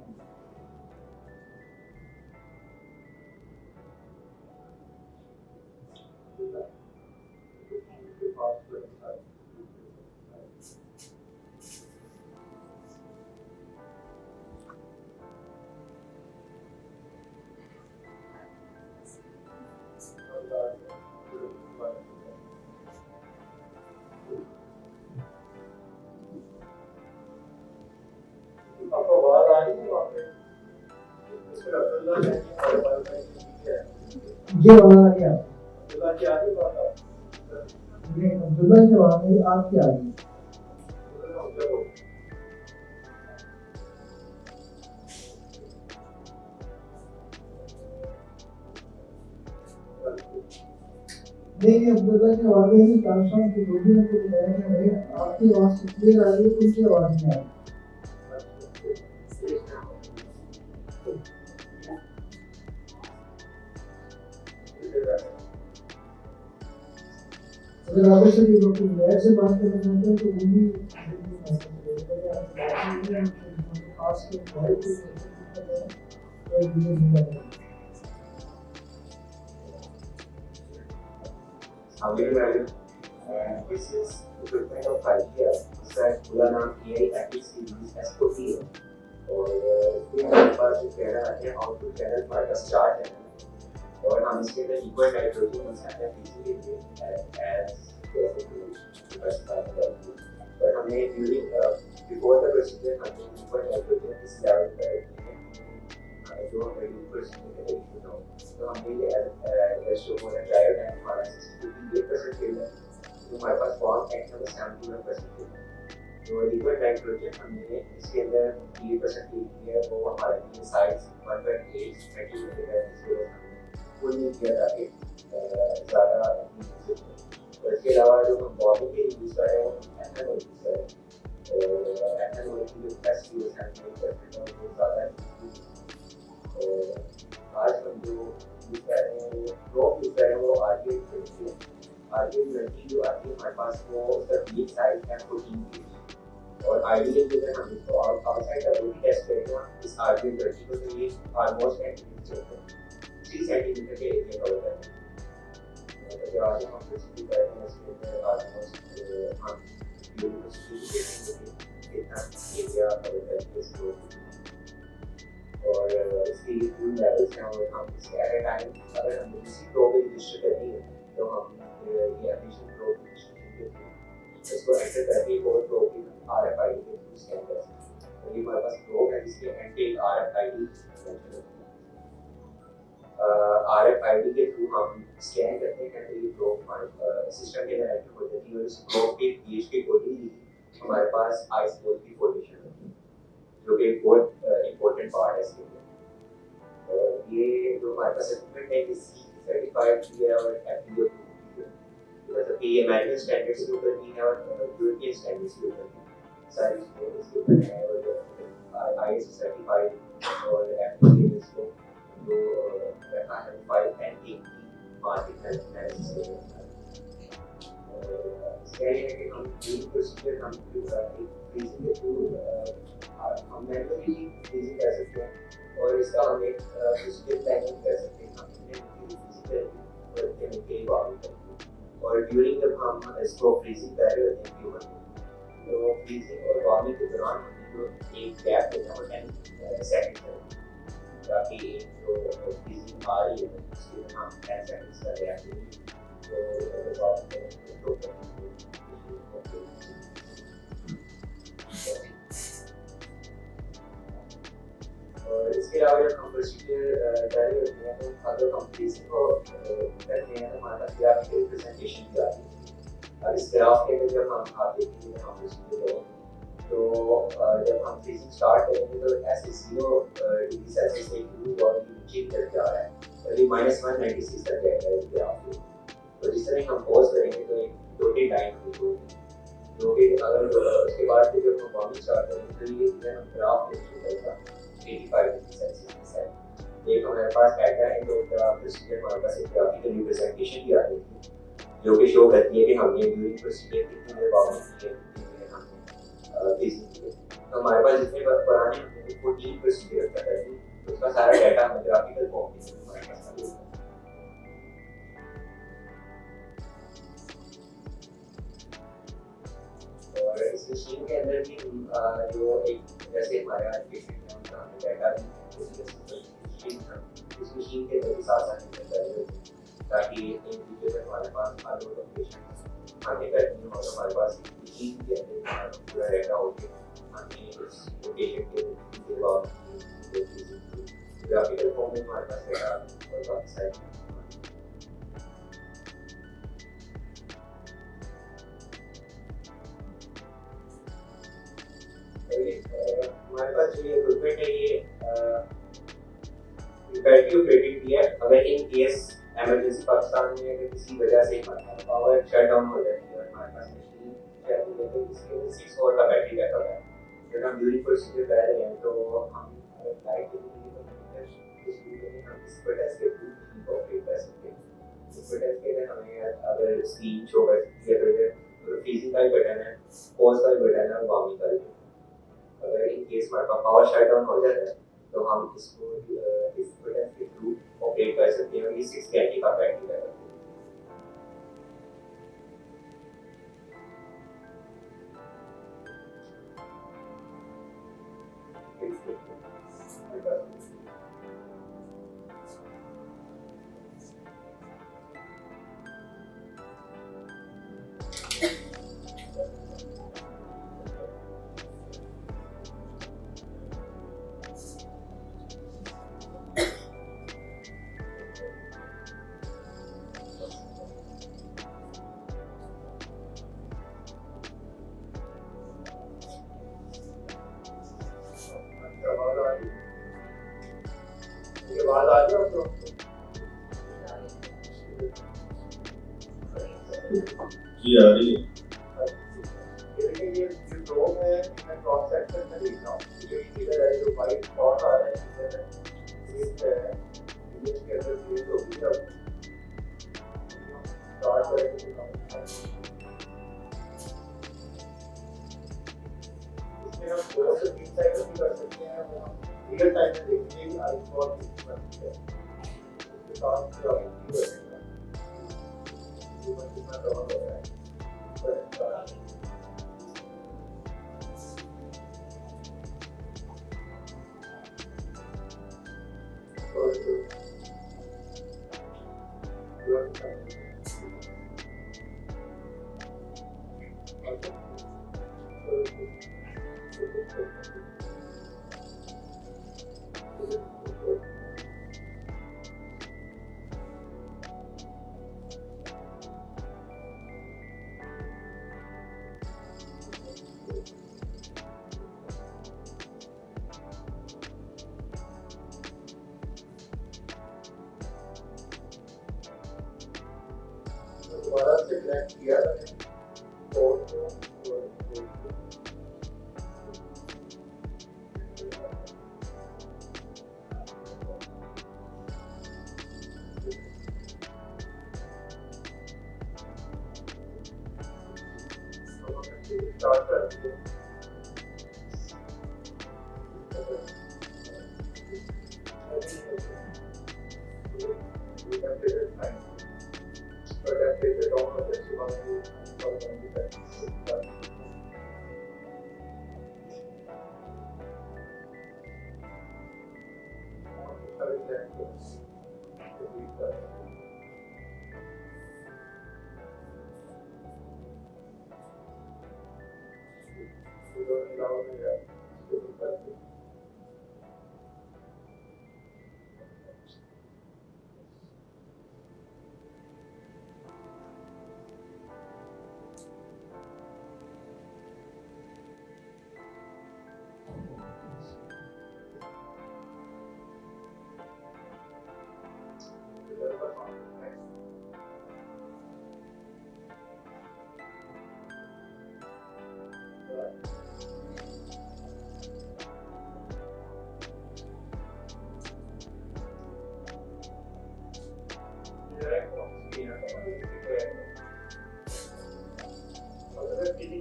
ये वाला नहीं आता। अब्दुल्ला की आगे बात नहीं, अब्दुल्ला की बात नहीं, आपकी आगे। नहीं, अब्दुल्ला की आगे ही ट्रांसफॉर्म की वीडियो को बताया नहीं, आपकी आवाज क्लियर आ रही है, उनकी आवाज नहीं आ रही। अगर आप ऐसे भी लोग नया से बात करना चाहते हैं तो वो भी खास के भाई को this is equipment of 5 years. इसका पूरा नाम AI Ethics Series S40 है और इसके हमारे पास जो कैमरा है आउटपुट चैनल हमारे पास 4 चैनल है और हम इसके अंदर इक्वल नाइट्रोजन मिक्स करते हैं पर हमने ड्यूरिंग बिफोर द प्रोसीजर हमने इक्वल नाइट्रोजन इस लेवल पर जो हमारे प्रोसीजर के लिए तो हमने शो हो रहा है ड्राइव टाइम हमारा 68% है तो हमारे पास फॉर्म एक्शन में 71% है तो लिक्विड नाइट्रोजन हमने इसके अंदर 3% ली है वो हमारे लिए साइज 1.8 सेंटीमीटर है इसके फुल नहीं किया ताकि ज़्यादा और इसके अलावा जो हम बॉडी के यूज़ कर रहे हैं एथेनॉल यूज़ कर रहे हैं एथेनॉल की जो कैपेसिटी है 70% और वो ज़्यादा है और आज हम जो यूज़ कर रहे हैं वो ड्रॉप यूज़ कर रहे हैं वो RJ20 जो आती है हमारे पास वो उसका बीच साइज है 14 kg और आइडियली जो है हम इसको आउटसाइड का बॉडी टेस्ट करेंगे इस RJ20 को तो ये ऑलमोस्ट 3 सेंटीमीटर के एरिया कवर करते हैं तो आज हम इसकी कर रहे हैं इसके अंदर ऑलमोस्ट हम कितना एरिया कवर करते हैं इसको और इसकी जो लेवल्स हैं और हम इसके एट ए टाइम अगर हम किसी प्रो पे रजिस्टर करनी है तो हम ये एडिशनल प्रो इसको एंटर करके एक और प्रो की RFID के थ्रू स्कैन कर सकते हैं तो ये हमारे पास प्रो है जिसके एंड एक RFID मेंशन होती है RFID के थ्रू हम स्कैन करते हैं तो ये प्रो हमारे सिस्टम के अंदर एंटर हो जाती है और इस प्रो के पीएच के अकॉर्डिंगली हमारे पास आइस बॉल की फॉर्मेशन होती है जो कि एक बहुत इम्पोर्टेंट पार्ट है इसके लिए और ये जो हमारे पास इक्विपमेंट है इसकी सर्टिफाइड भी है और FBO मतलब कि ये अमेरिकन स्टैंडर्ड्स के ऊपर भी है और यूरोपियन स्टैंडर्ड्स के ऊपर भी सारी इसके ऊपर है और ISO सर्टिफाइड और FDA इसको जो रखा है 510 मार्केट एनालिसिस के लिए इसके लिए कि हम ड्यूरिंग प्रोसीजर हम फ्रीजिंग के थ्रू हम मैनुअली फ्रीजिंग कर सकते हैं और इसका हम एक प्रोसीजर प्लानिंग कर सकते हैं हम और केमिकल वापस और ड्यूरिंग जब हम इसको फ्रीजिंग कर रहे होते हैं ह्यूमन तो फ्रीजिंग और वार्मिंग के दौरान हमने जो एक गैप देना वो 10 सेकंड है ताकि जो फ्रीजिंग आ रही है उसके लिए हम 10 सेकंड्स का गैप देंगे और इसके अलावा जब हम प्रोसीजर कर रहे होते हैं तो अगर हम फ्रीजिंग को करते हैं तो हमारे पास ग्राफिकल प्रेजेंटेशन भी आती है और इस ग्राफ के अंदर जब हम आते हैं हम प्रोसीजर तो जब हम फ्रीजिंग स्टार्ट करेंगे तो ऐसे 0 डिग्री सेल्सियस से नीचे और नीचे तक जा रहा है और ये -196 तक जाएगा इस ग्राफ पे तो जिस तरह हम पॉज करेंगे तो एक डॉटेड लाइन होगी जो कि अगर उसके बाद फिर जब हम वार्मिंग स्टार्ट करेंगे तो ये जो हम ग्राफ पे शुरू करेगा 85 डिग्री सेल्सियस के साथ एक हमारे पास डाटा है तो प्रोसीजर हमारे पास एक ग्राफिकल रिप्रेजेंटेशन भी आ रही है जो कि शो करती है कि हमने ड्यूरिंग प्रोसीजर कितनी देर वार्मिंग की है कितनी देर हमने फ्रीजिंग की है तो हमारे पास जितने पुराने हमने 14 प्रोसीजर का है तो उसका सारा डाटा हमें ग्राफिकल फॉर्म में हमारे पास आ गया और इस मशीन के अंदर भी जो एक जैसे हमारे आज पेशेंट है उनका हमें डाटा भी इस मशीन के अंदर साथ ताकि एक दूसरे से हमारे पास अलग अलग पेशेंट आगे करती हैं और हमारे पास मशीन के अंदर पूरा डाटा हो के हमें उस पेशेंट के ग्राफिकल फॉर्म में हमारे पास डाटा और बाकी सारी जो ये इक्विपमेंट है ये बैटरी ऑपरेटेड भी है। अगर इन केस इमरजेंसी पाकिस्तान में अगर किसी वजह से पावर शट डाउन हो जाती है और हमारे पास मशीन चलती है तो इसके अंदर 6 आवर का बैटरी बैकअप है। जब हम ड्यूरिंग प्रोसीजर कर रहे हैं तो हम लाइट के लिए हम इस प्रोटेस्ट के थ्रू ऑपरेट कर सकते हैं। इस प्रोटेस्ट के लिए हमें अगर स्क्रीन शो कर सकती है तो फ्रीजिंग का भी बटन है, पॉज का भी बटन है, वार्मिंग का भी। अगर इन केस हमारे पास पावर शट डाउन हो जाता है तो हम इसको इस प्रोटेस्ट के थ्रू ऑपरेट कर सकते हैं और ये 6 घंटे का बैटरी बैकअप है। आवाज आ रही है आपको? जी आ रही है। ये जो ड्रोन है मैं क्रॉस सेक्शन में देख रहा हूँ जो इधर है जो वाइट स्पॉट आ रहा है इधर इमेज के अंदर प्लेस होगी अब स्टार्ट करेंगे इसमें हम 2 से 3 साइकिल भी कर सकते हैं वो हम रियल टाइम में देखेंगे कि आई स्पॉट किस पर है उसके साथ फिर हम भी करेंगे जो कितना कवर हो रहा है दोबारा से कनेक्ट किया स्टार्ट कर दिया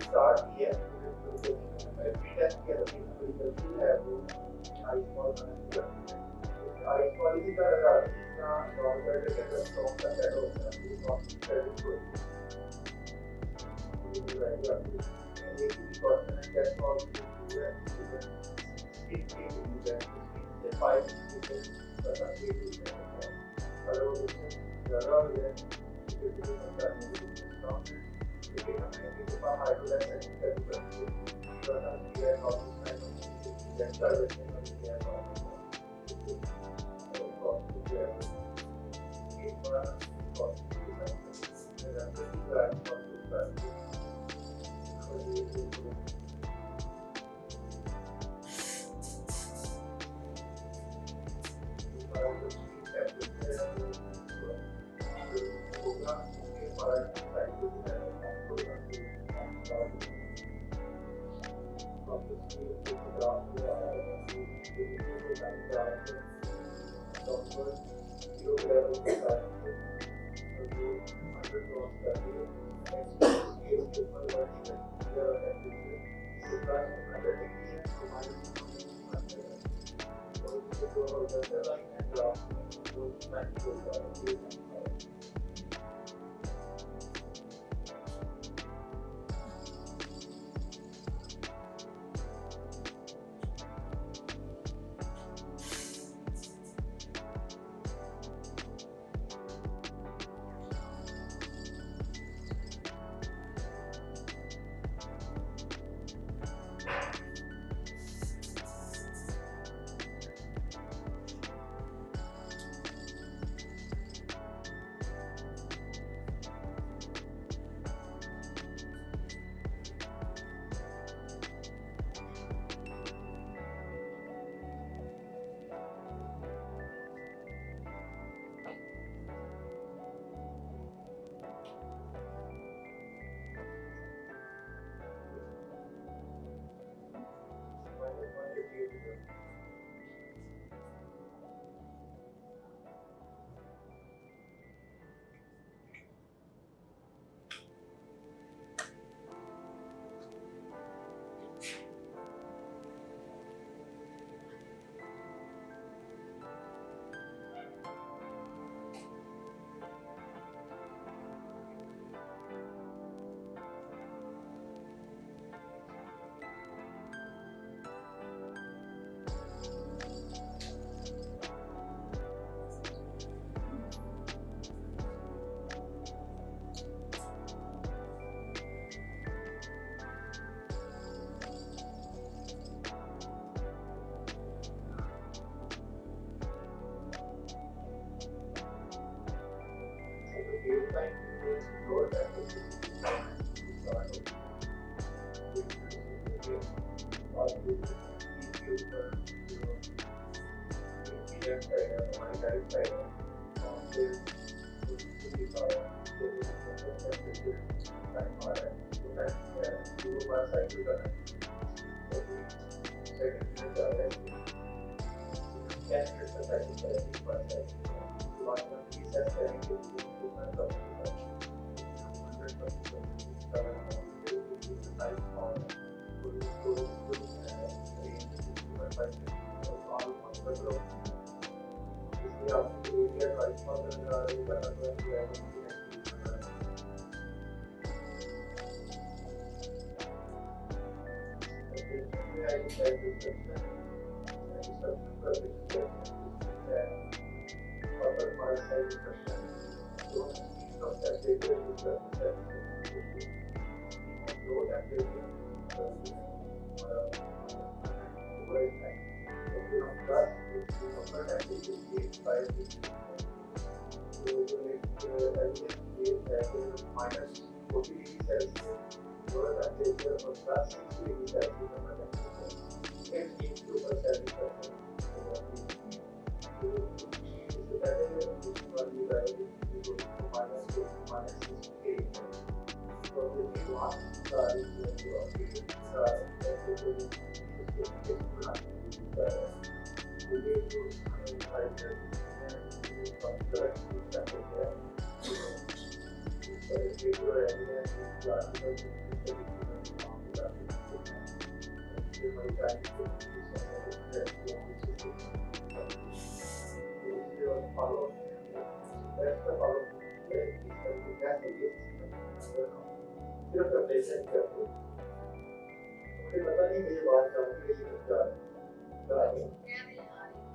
स्टार्ट किया टेस्ट किया तो गलती है वो आई क्वालिटी का जितना नॉर्मल के अंदर स्टॉक का सेट होता है ये कॉस्ट क्रेडिट को ये की कॉस्ट टेस्ट और है स्पीड की है ये 5 पता है अगर वो ज़्यादा हो जाए तो ये पता नहीं लेकिन हमें इसके बाद हाइड्रोलाइज सेटिंग करनी पड़ती है तो हम ये नॉर्मल सेट कर देते हैं और ये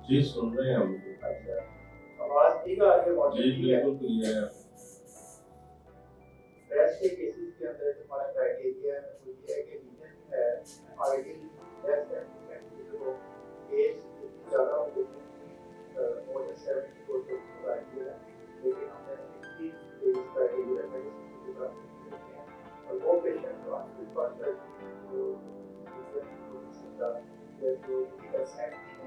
जी सुन रहे हैं हम। आवाज ठीक आ रही है? जी बिल्कुल क्लियर है। प्रेस के केसेस के अंदर हमारा क्राइटेरिया वो ये है कि रीजन है आइडियल लेस देन 20 को एज ज़्यादा हो मोर देन 70 को तो आइडियल है, लेकिन हमने 60 एज क्राइटेरिया मेडिसिन के साथ और वो पेशेंट को आपके पास जो कंसेंट है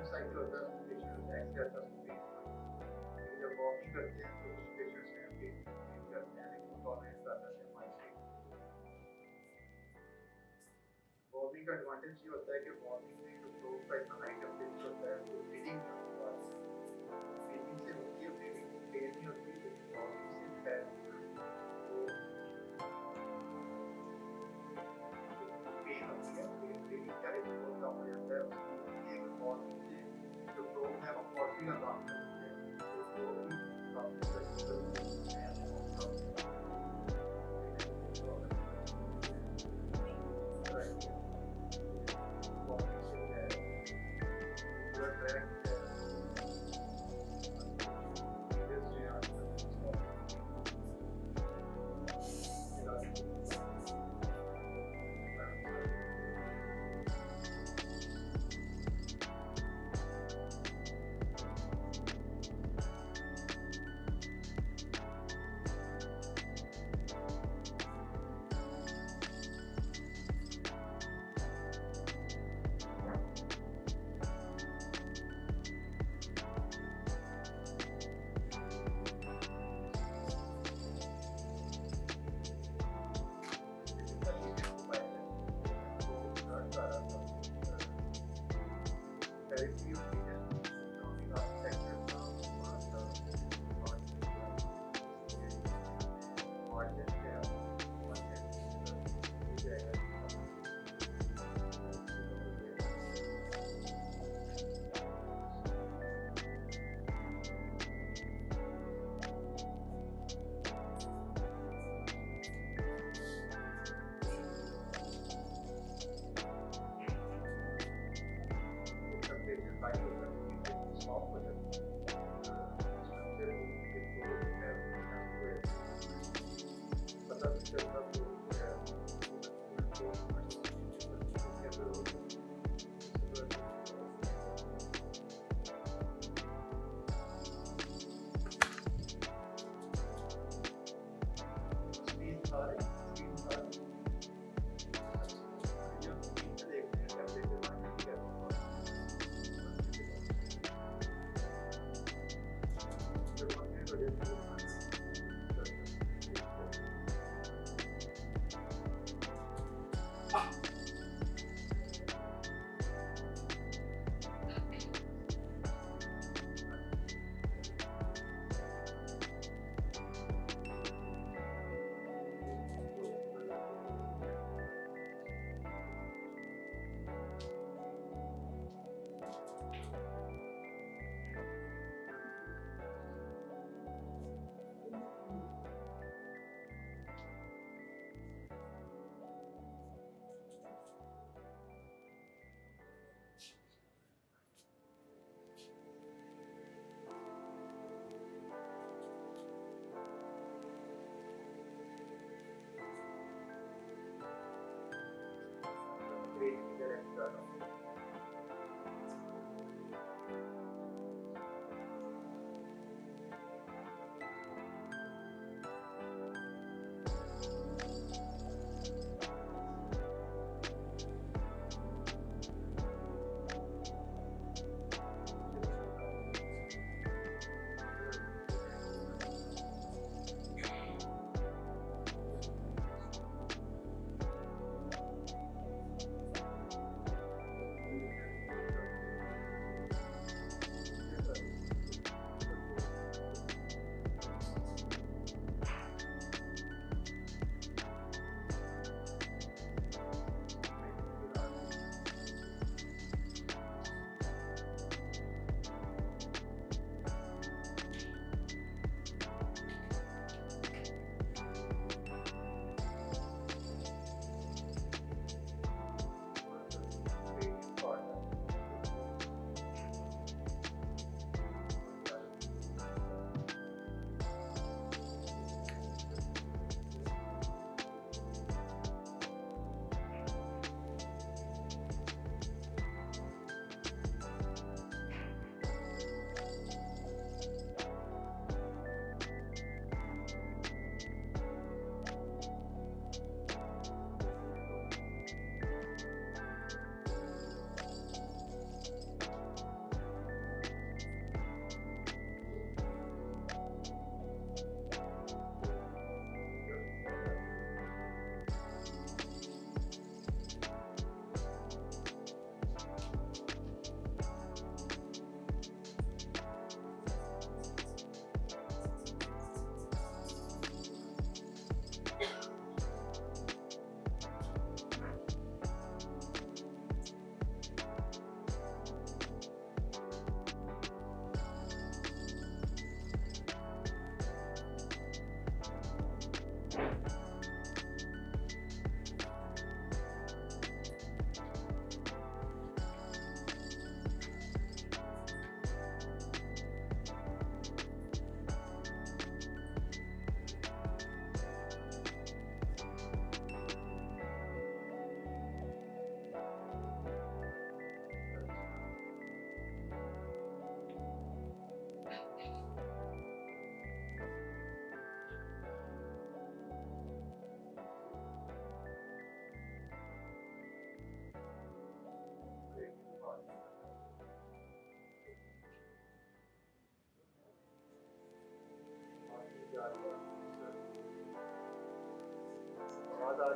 साइकिल होता है उसमें पेशेंट रिलैक्स करता है उसमें जब वॉकिंग करते हैं तो कुछ पेशेंट्स में पेन करते हैं लेकिन टॉलरेंस आता है हमारे वॉर्मिंग का एडवांटेज ये होता है कि वॉर्मिंग में जो फ्लो का इतना हाई टेम्परेचर होता है वो ब्रीदिंग से होती है ब्रीदिंग पेन नहीं होती लेकिन वॉर्मिंग से है पेन होती है ब्रीदिंग करे तो कम हो जाता है उसकी एक वॉर्मिंग से जो फ्लो है वो पॉटी का काम करती है तो वो भी काफी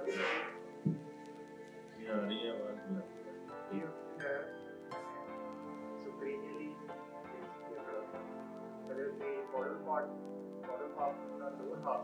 So perennially, whether the bottom half or lower half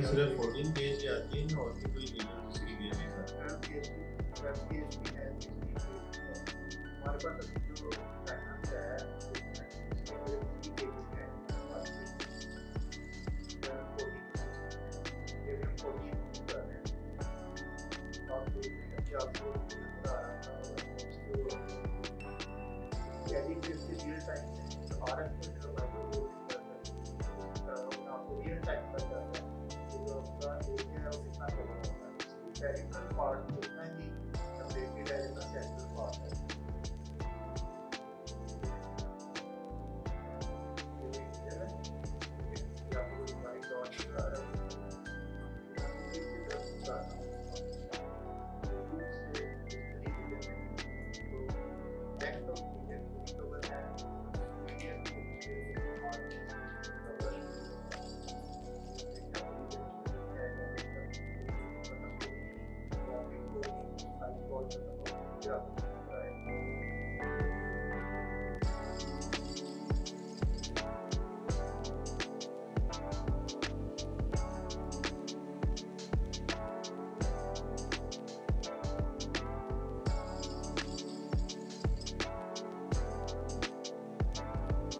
सिर्फ 14 पेज आती है और भी कोई लीगल दूसरी गेम है हमारे पास जो फाइनेंस है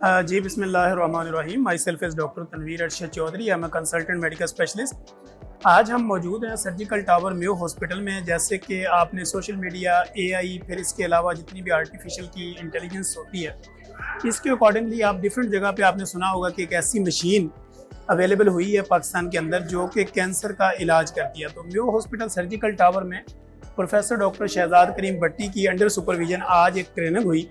जी बिस्मिल्लाहिर्रहमानिर्रहीम। Myself is doctor Tanveer Arshad Chaudhry. I am a consultant medical specialist. आज हम मौजूद हैं सर्जिकल टावर म्यो हॉस्पिटल में। जैसे कि आपने सोशल मीडिया, एआई, फिर इसके अलावा जितनी भी आर्टिफिशियल की इंटेलिजेंस होती है, इसके अकॉर्डिंगली आप डिफरेंट जगह पे आपने सुना होगा कि एक ऐसी मशीन अवेलेबल हुई है पाकिस्तान के अंदर जो कि कैंसर का इलाज करती है। तो म्यो हॉस्पिटल सर्जिकल टावर में प्रोफेसर डॉक्टर शहजाद करीम भट्टी की अंडर सुपरविजन आज एक ट्रेनिंग हुई,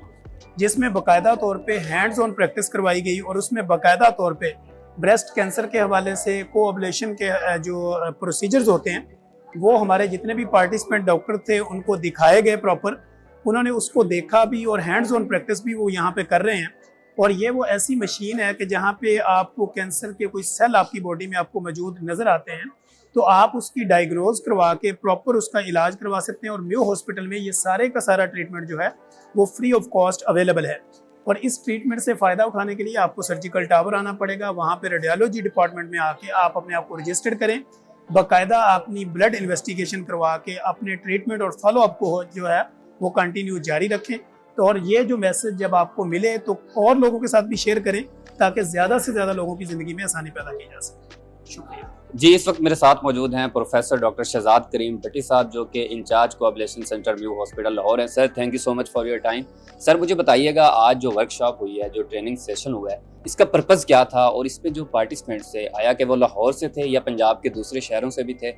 जिसमें बाकायदा तौर पे हैंड्स ऑन प्रैक्टिस करवाई गई और उसमें बाकायदा तौर पे ब्रेस्ट कैंसर के हवाले से कोऑब्लेशन के जो प्रोसीजर्स होते हैं वो हमारे जितने भी पार्टिसिपेंट डॉक्टर थे उनको दिखाए गए प्रॉपर। उन्होंने उसको देखा भी और हैंड्स ऑन प्रैक्टिस भी वो यहाँ पे कर रहे हैं। और ये वो ऐसी मशीन है कि जहाँ पे आपको कैंसर के कोई सेल आपकी बॉडी में आपको मौजूद नज़र आते हैं तो आप उसकी डायग्नोज करवा के प्रॉपर उसका इलाज करवा सकते हैं। और म्यो हॉस्पिटल में ये सारे का सारा ट्रीटमेंट जो है वो फ्री ऑफ कॉस्ट अवेलेबल है। और इस ट्रीटमेंट से फ़ायदा उठाने के लिए आपको सर्जिकल टावर आना पड़ेगा। वहाँ पे रेडियोलॉजी डिपार्टमेंट में आके आप अपने आप को रजिस्टर करें, बाकायदा अपनी ब्लड इन्वेस्टिगेशन करवा के अपने ट्रीटमेंट और फॉलोअप को जो है वो कंटिन्यू जारी रखें। तो और ये जो मैसेज जब आपको मिले तो और लोगों के साथ भी शेयर करें ताकि ज़्यादा से ज़्यादा लोगों की ज़िंदगी में आसानी पैदा की जा सके। शुक्रिया जी। इस वक्त मेरे साथ मौजूद हैं प्रोफेसर डॉक्टर शहजाद करीम भट्टी साहब, जो कि incharge coblation centre Mayo hospital Lahore हैं। Sir, thank you so much for your time. Sir, मुझे बताइएगा, आज जो वर्कशॉप हुई है, जो ट्रेनिंग सेशन हुआ है, इसका पर्पज़ क्या था और इस पे जो पार्टिसिपेंट्स थे, आया कि वो लाहौर से थे या पंजाब के दूसरे शहरों से भी थे,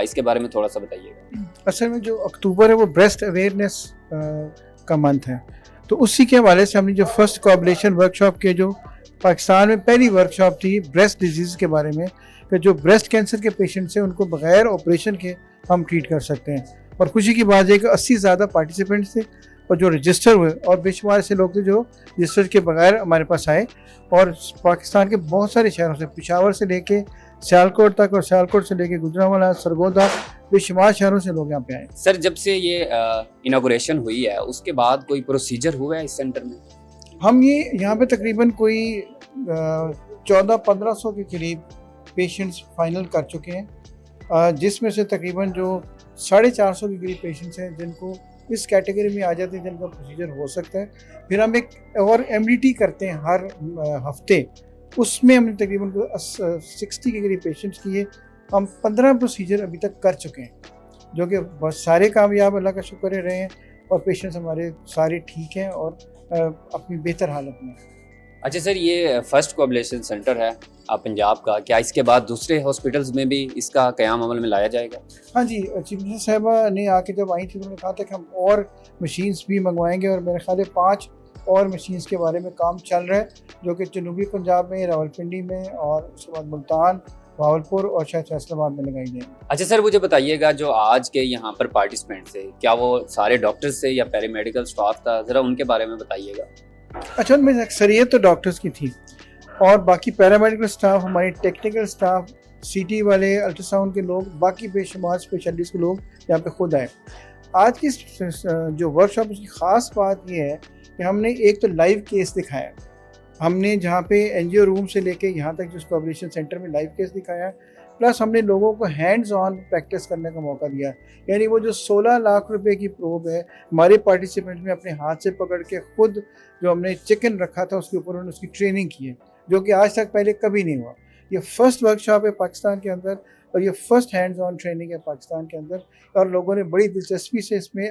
इसके बारे में थोड़ा सा बताइएगा। असल में जो अक्टूबर है वो ब्रेस्ट अवेयरनेस का मंथ है, तो उसी के हवाले से हमने जो फर्स्ट कोऑब्लेशन वर्कशॉप के जो पाकिस्तान में पहली वर्कशॉप थी ब्रेस्ट डिजीज़ के बारे में, कि जो ब्रेस्ट कैंसर के पेशेंट्स हैं उनको बगैर ऑपरेशन के हम ट्रीट कर सकते हैं। और खुशी की बात है कि 80 से ज़्यादा पार्टिसिपेंट्स थे और जो रजिस्टर हुए, और बेशुमार ऐसे लोग थे जो रजिस्टर के बगैर हमारे पास आए। और पाकिस्तान के बहुत सारे शहरों से, पेशावर से लेके सियालकोट तक और सियालकोट से लेके गुजरांवाला, सरगोदा, बेशुमार शहरों से लोग यहाँ पे आए। सर, जब से ये इनॉग्रेशन हुई है उसके बाद कोई प्रोसीजर हुआ है इस सेंटर में? हम ये यहाँ पे तकरीबन कोई 1400-1500 के करीब पेशेंट्स फाइनल कर चुके हैं, जिसमें से तकरीबन जो 450 के करीब पेशेंट्स हैं जिनको इस कैटेगरी में आ जाते हैं, जिनका प्रोसीजर हो सकता है। फिर हम एक और MDT करते हैं हर हफ्ते, उसमें हमने तकरीबन 60 के करीब पेशेंट्स किए। हम 15 प्रोसीजर अभी तक कर चुके हैं, जो कि बहुत सारे कामयाब, अल्लाह का शुक्र रहे हैं, और पेशेंट्स हमारे सारे ठीक हैं और अपनी बेहतर हालत में। अच्छा सर, ये फर्स्ट कोऑब्लेशन सेंटर है पंजाब का, क्या इसके बाद दूसरे हॉस्पिटल्स में भी इसका क़याम अमल में लाया जाएगा? हाँ जी, चीफ मिनिस्टर साहबा ने आके जब आई थी उन्होंने कहा था कि हम और मशीन्स भी मंगवाएंगे, और मेरे ख्याल 5 और मशीन्स के बारे में काम चल रहा है, जो कि जनूबी पंजाब में, रावलपिंडी में, और उसके बाद मुल्तान, भावलपुर और शायद फैसलाबाद में लगाई जाएगी। अच्छा सर, मुझे बताइएगा, जो आज के यहाँ पर पार्टिसिपेंट्स थे, क्या वो सारे डॉक्टर्स थे या पैरामेडिकल स्टाफ था? ज़रा उनके बारे में बताइएगा। अच्छा, उनमें अक्सरियत तो डॉक्टर्स की थी, और बाकी पैरामेडिकल स्टाफ, हमारी टेक्निकल स्टाफ, CT वाले, अल्ट्रासाउंड के लोग, बाकी बेशुमार स्पेशलिस्ट के लोग यहाँ पे खुद आए। आज की जो वर्कशॉप, उसकी ख़ास बात ये है कि हमने एक तो लाइव केस दिखाया, हमने जहाँ पे NGO रूम से लेके यहाँ तक जिस कोऑब्लेशन सेंटर में लाइव केस दिखाया, प्लस हमने लोगों को हैंड्स ऑन प्रैक्टिस करने का मौका दिया। यानी वो जो 16 लाख रुपए की प्रोब है, हमारे पार्टिसिपेंट ने अपने हाथ से पकड़ के खुद जो हमने चिकन रखा था उसके ऊपर उन्होंने उसकी ट्रेनिंग की है, जो कि आज तक पहले कभी नहीं हुआ। ये फर्स्ट वर्कशॉप है पाकिस्तान के अंदर, और ये फर्स्ट हैंड्स ऑन ट्रेनिंग है पाकिस्तान के अंदर, और लोगों ने बड़ी दिलचस्पी से इसमें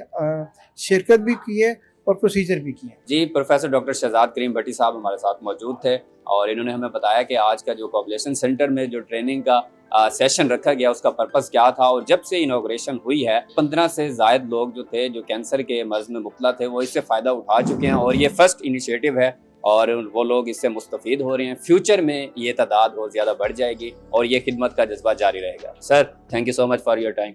शिरकत भी की है और प्रोसीजर भी किए। जी, प्रोफेसर डॉक्टर शहजाद करीम भट्टी साहब हमारे साथ मौजूद थे, और इन्होंने हमें बताया कि आज का जो कोऑब्लेशन सेंटर में जो ट्रेनिंग का सेशन रखा गया उसका पर्पस क्या था। और जब से इनॉग्रेशन हुई है, 15 से ज़ायद लोग जो थे, जो कैंसर के मर्ज में मुब्तला थे, वो इससे फ़ायदा उठा चुके हैं, और ये फर्स्ट इनिशिएटिव है और वो लोग इससे मुस्तफ़ीद हो रहे हैं। फ्यूचर में ये तादाद बहुत ज़्यादा बढ़ जाएगी और ये खिदमत का जज्बा जारी रहेगा। Sir, thank you so much for your time.